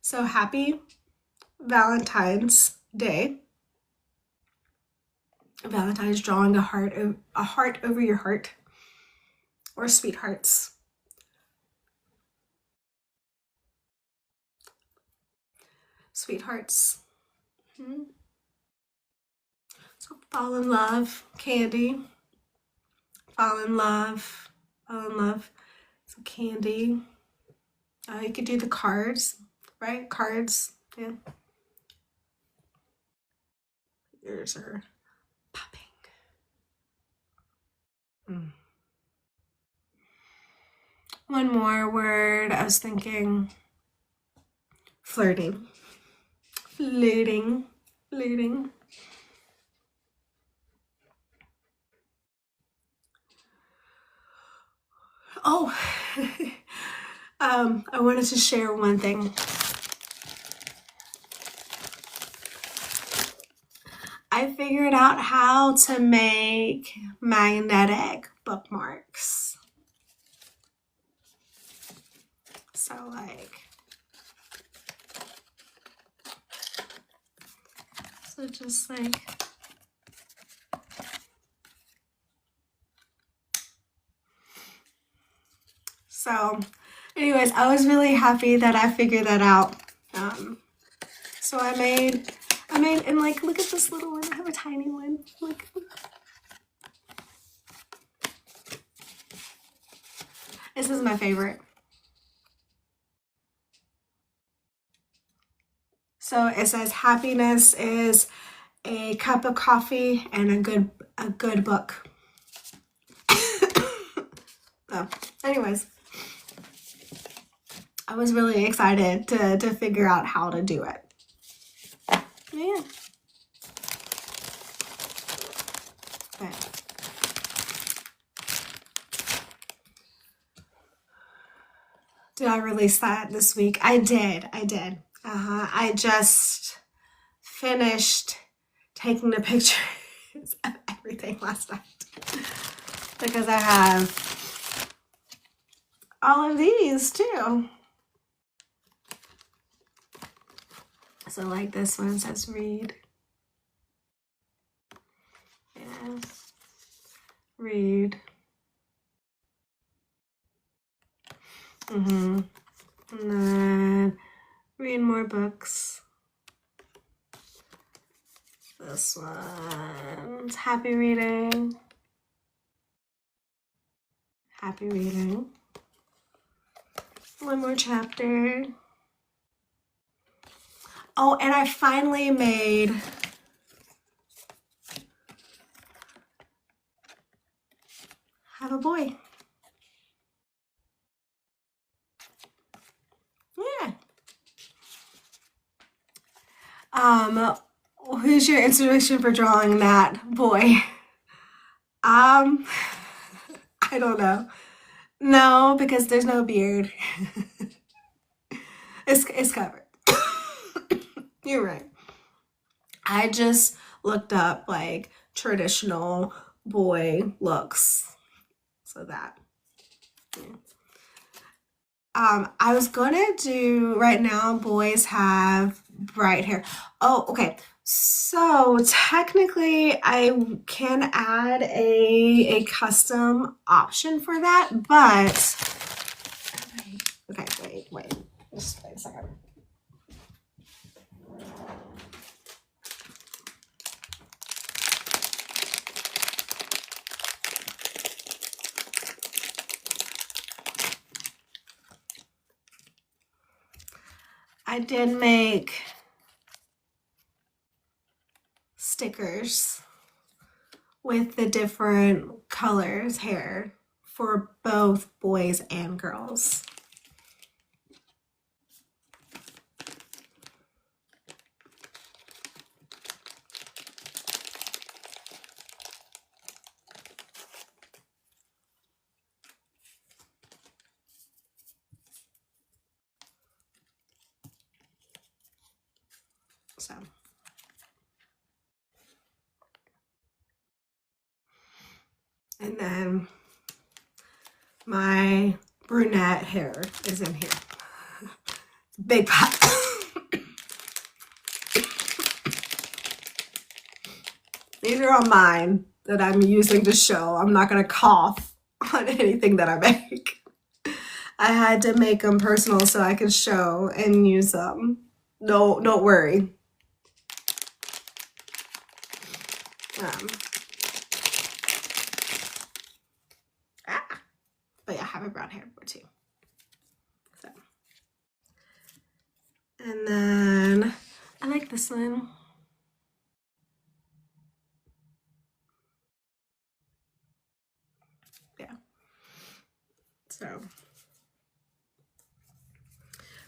So happy Valentine's Day. Valentine's drawing a heart over your heart, or sweethearts. Sweethearts. So fall in love, candy. Fall in love. So candy. You could do the cards, right? Cards, yeah. Ears are popping. One more word. I was thinking flirting. Oh, I wanted to share one thing. I figured out how to make magnetic bookmarks. So like, so just like, so anyways, I was really happy that I figured that out. So I made, and like, look at this little one. I have a tiny one. Look. This is my favorite. So it says happiness is a cup of coffee and a good book. So anyways, I was really excited to figure out how to do it. Yeah. Okay. Did I release that this week? I did. I just finished taking the pictures of everything last night because I have all of these too. So like this one says read. Yes. Read. And then read more books. This one's happy reading. Happy reading. One more chapter. Oh, and I finally made have a boy. Yeah. Who's your inspiration for drawing that boy? I don't know. No, because there's no beard. It's covered. You're right. I just looked up like traditional boy looks. So that. Yeah. I was gonna do right now, boys have bright hair. Oh, okay. So technically I can add a custom option for that, but okay, wait. Just wait a second. I did make stickers with the different colors hair for both boys and girls. So and then my brunette hair is in here. Big pot. These are all mine that I'm using to show. I'm not gonna cough on anything that I make. I had to make them personal so I could show and use them. No, don't worry. But yeah, I have a brown hair boy too. So. And then I like this one. Yeah. So.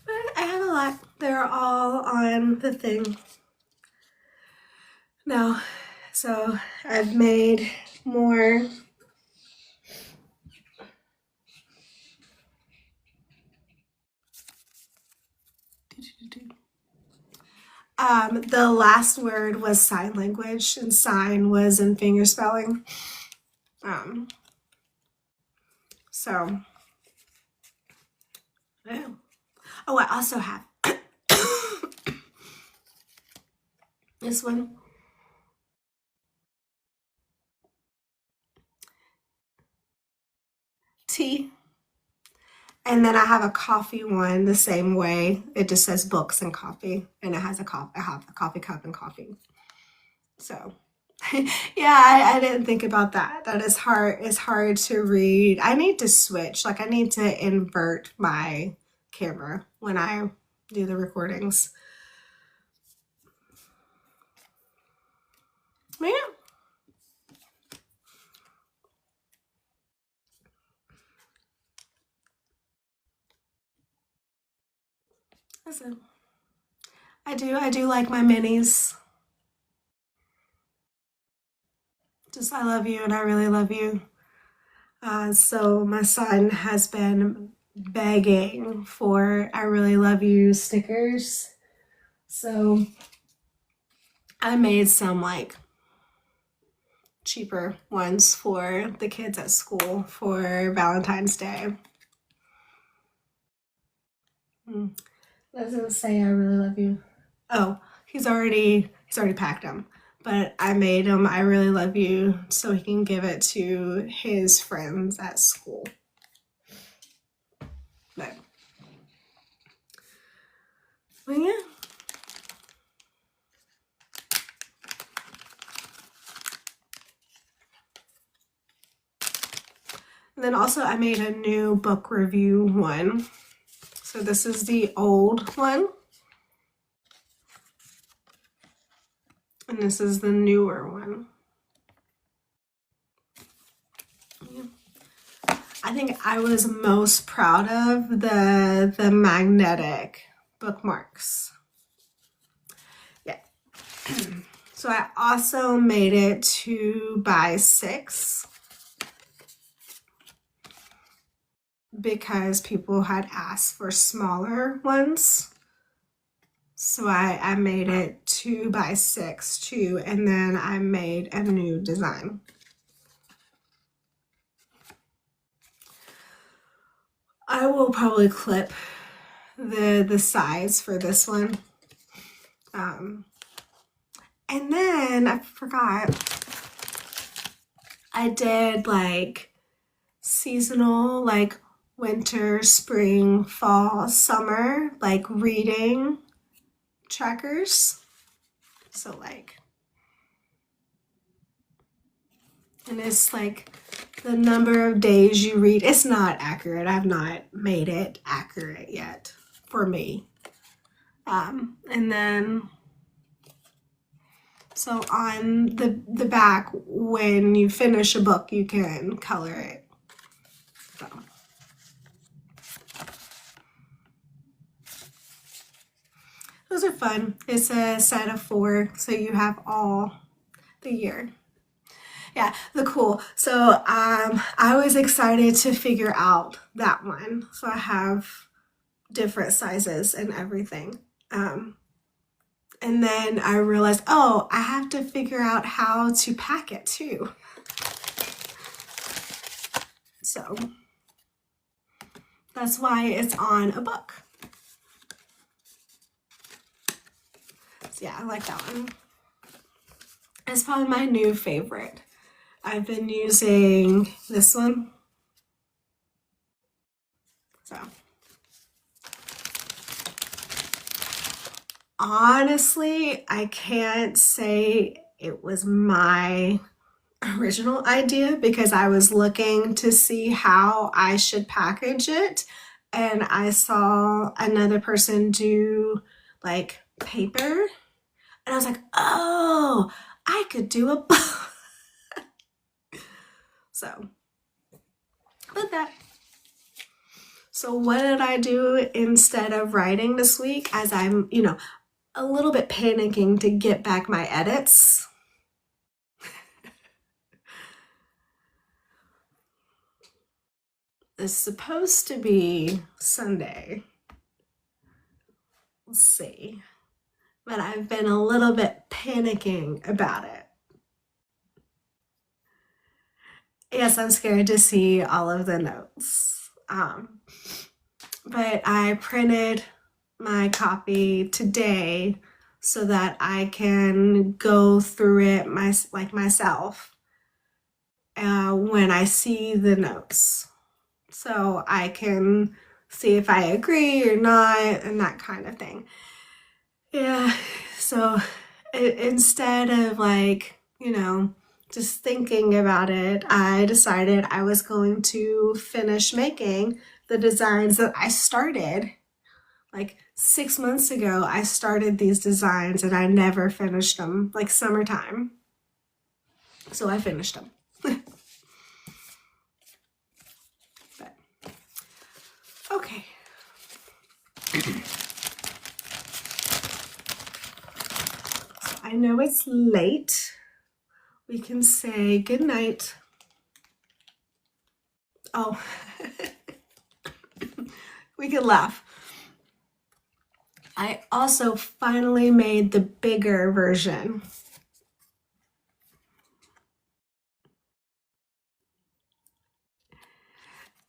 But I have a lot. They're all on the thing now. So I've made more. The last word was sign language, and sign was in finger spelling. So, yeah. Oh, I also have this one. Tea. And then I have a coffee one the same way. It just says books and coffee, and it has I have a coffee cup and coffee. So, yeah, I didn't think about that. That is hard. It's hard to read. I need to switch. Like, I need to invert my camera when I do the recordings. Yeah. Listen, I do like my minis. Just I love you and I really love you. So my son has been begging for I really love you stickers. So I made some like cheaper ones for the kids at school for Valentine's Day. Doesn't say I really love you. Oh, he's already packed them. But I made him I really love you so he can give it to his friends at school. But yeah. And then also I made a new book review one. So this is the old one. And this is the newer one. I think I was most proud of the magnetic bookmarks. Yeah. So I also made it 2x6 because people had asked for smaller ones. So I made it 2x6 too, and then I made a new design. I will probably clip the size for this one. And then I forgot, I did like seasonal, like winter, spring, fall, summer, like reading trackers. So like, and it's like the number of days you read. It's not accurate. I've not made it accurate yet for me. And then, so on the back, when you finish a book, you can color it. So. Those are fun. It's a set of 4, so you have all the year. Yeah, the cool. So I was excited to figure out that one. So I have different sizes and everything. And then I realized, oh, I have to figure out how to pack it too. So that's why it's on a book. So yeah, I like that one. It's probably my new favorite. I've been using this one. So honestly, I can't say it was my original idea because I was looking to see how I should package it, and I saw another person do like paper, and I was like, oh, I could do a book. So with that. So what did I do instead of writing this week, as I'm, a little bit panicking to get back my edits? It's supposed to be Sunday. Let's see. But I've been a little bit panicking about it. Yes, I'm scared to see all of the notes. But I printed my copy today so that I can go through it myself when I see the notes. So I can see if I agree or not and that kind of thing. Yeah, so instead of just thinking about it, I decided I was going to finish making the designs that I started. Like 6 months ago, I started these designs and I never finished them, like summertime. So I finished them. But, okay. I know it's late. We can say good night. Oh, we can laugh. I also finally made the bigger version.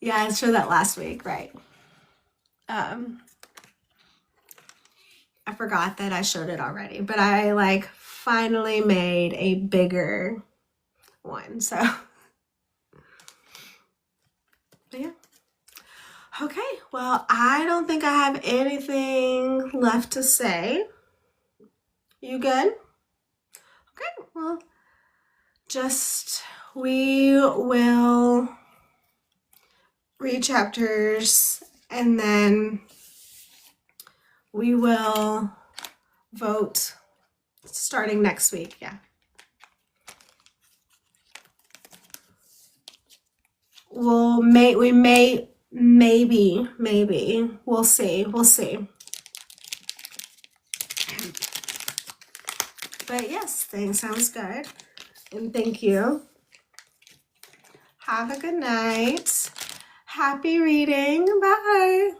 Yeah, I showed that last week, right? I forgot that I showed it already, but I finally made a bigger one. So, but yeah. Okay, well, I don't think I have anything left to say. You good? Okay, well, just we will read chapters and then we will vote starting next week. Yeah. Maybe we'll see. But yes, things sounds good. And thank you. Have a good night. Happy reading. Bye.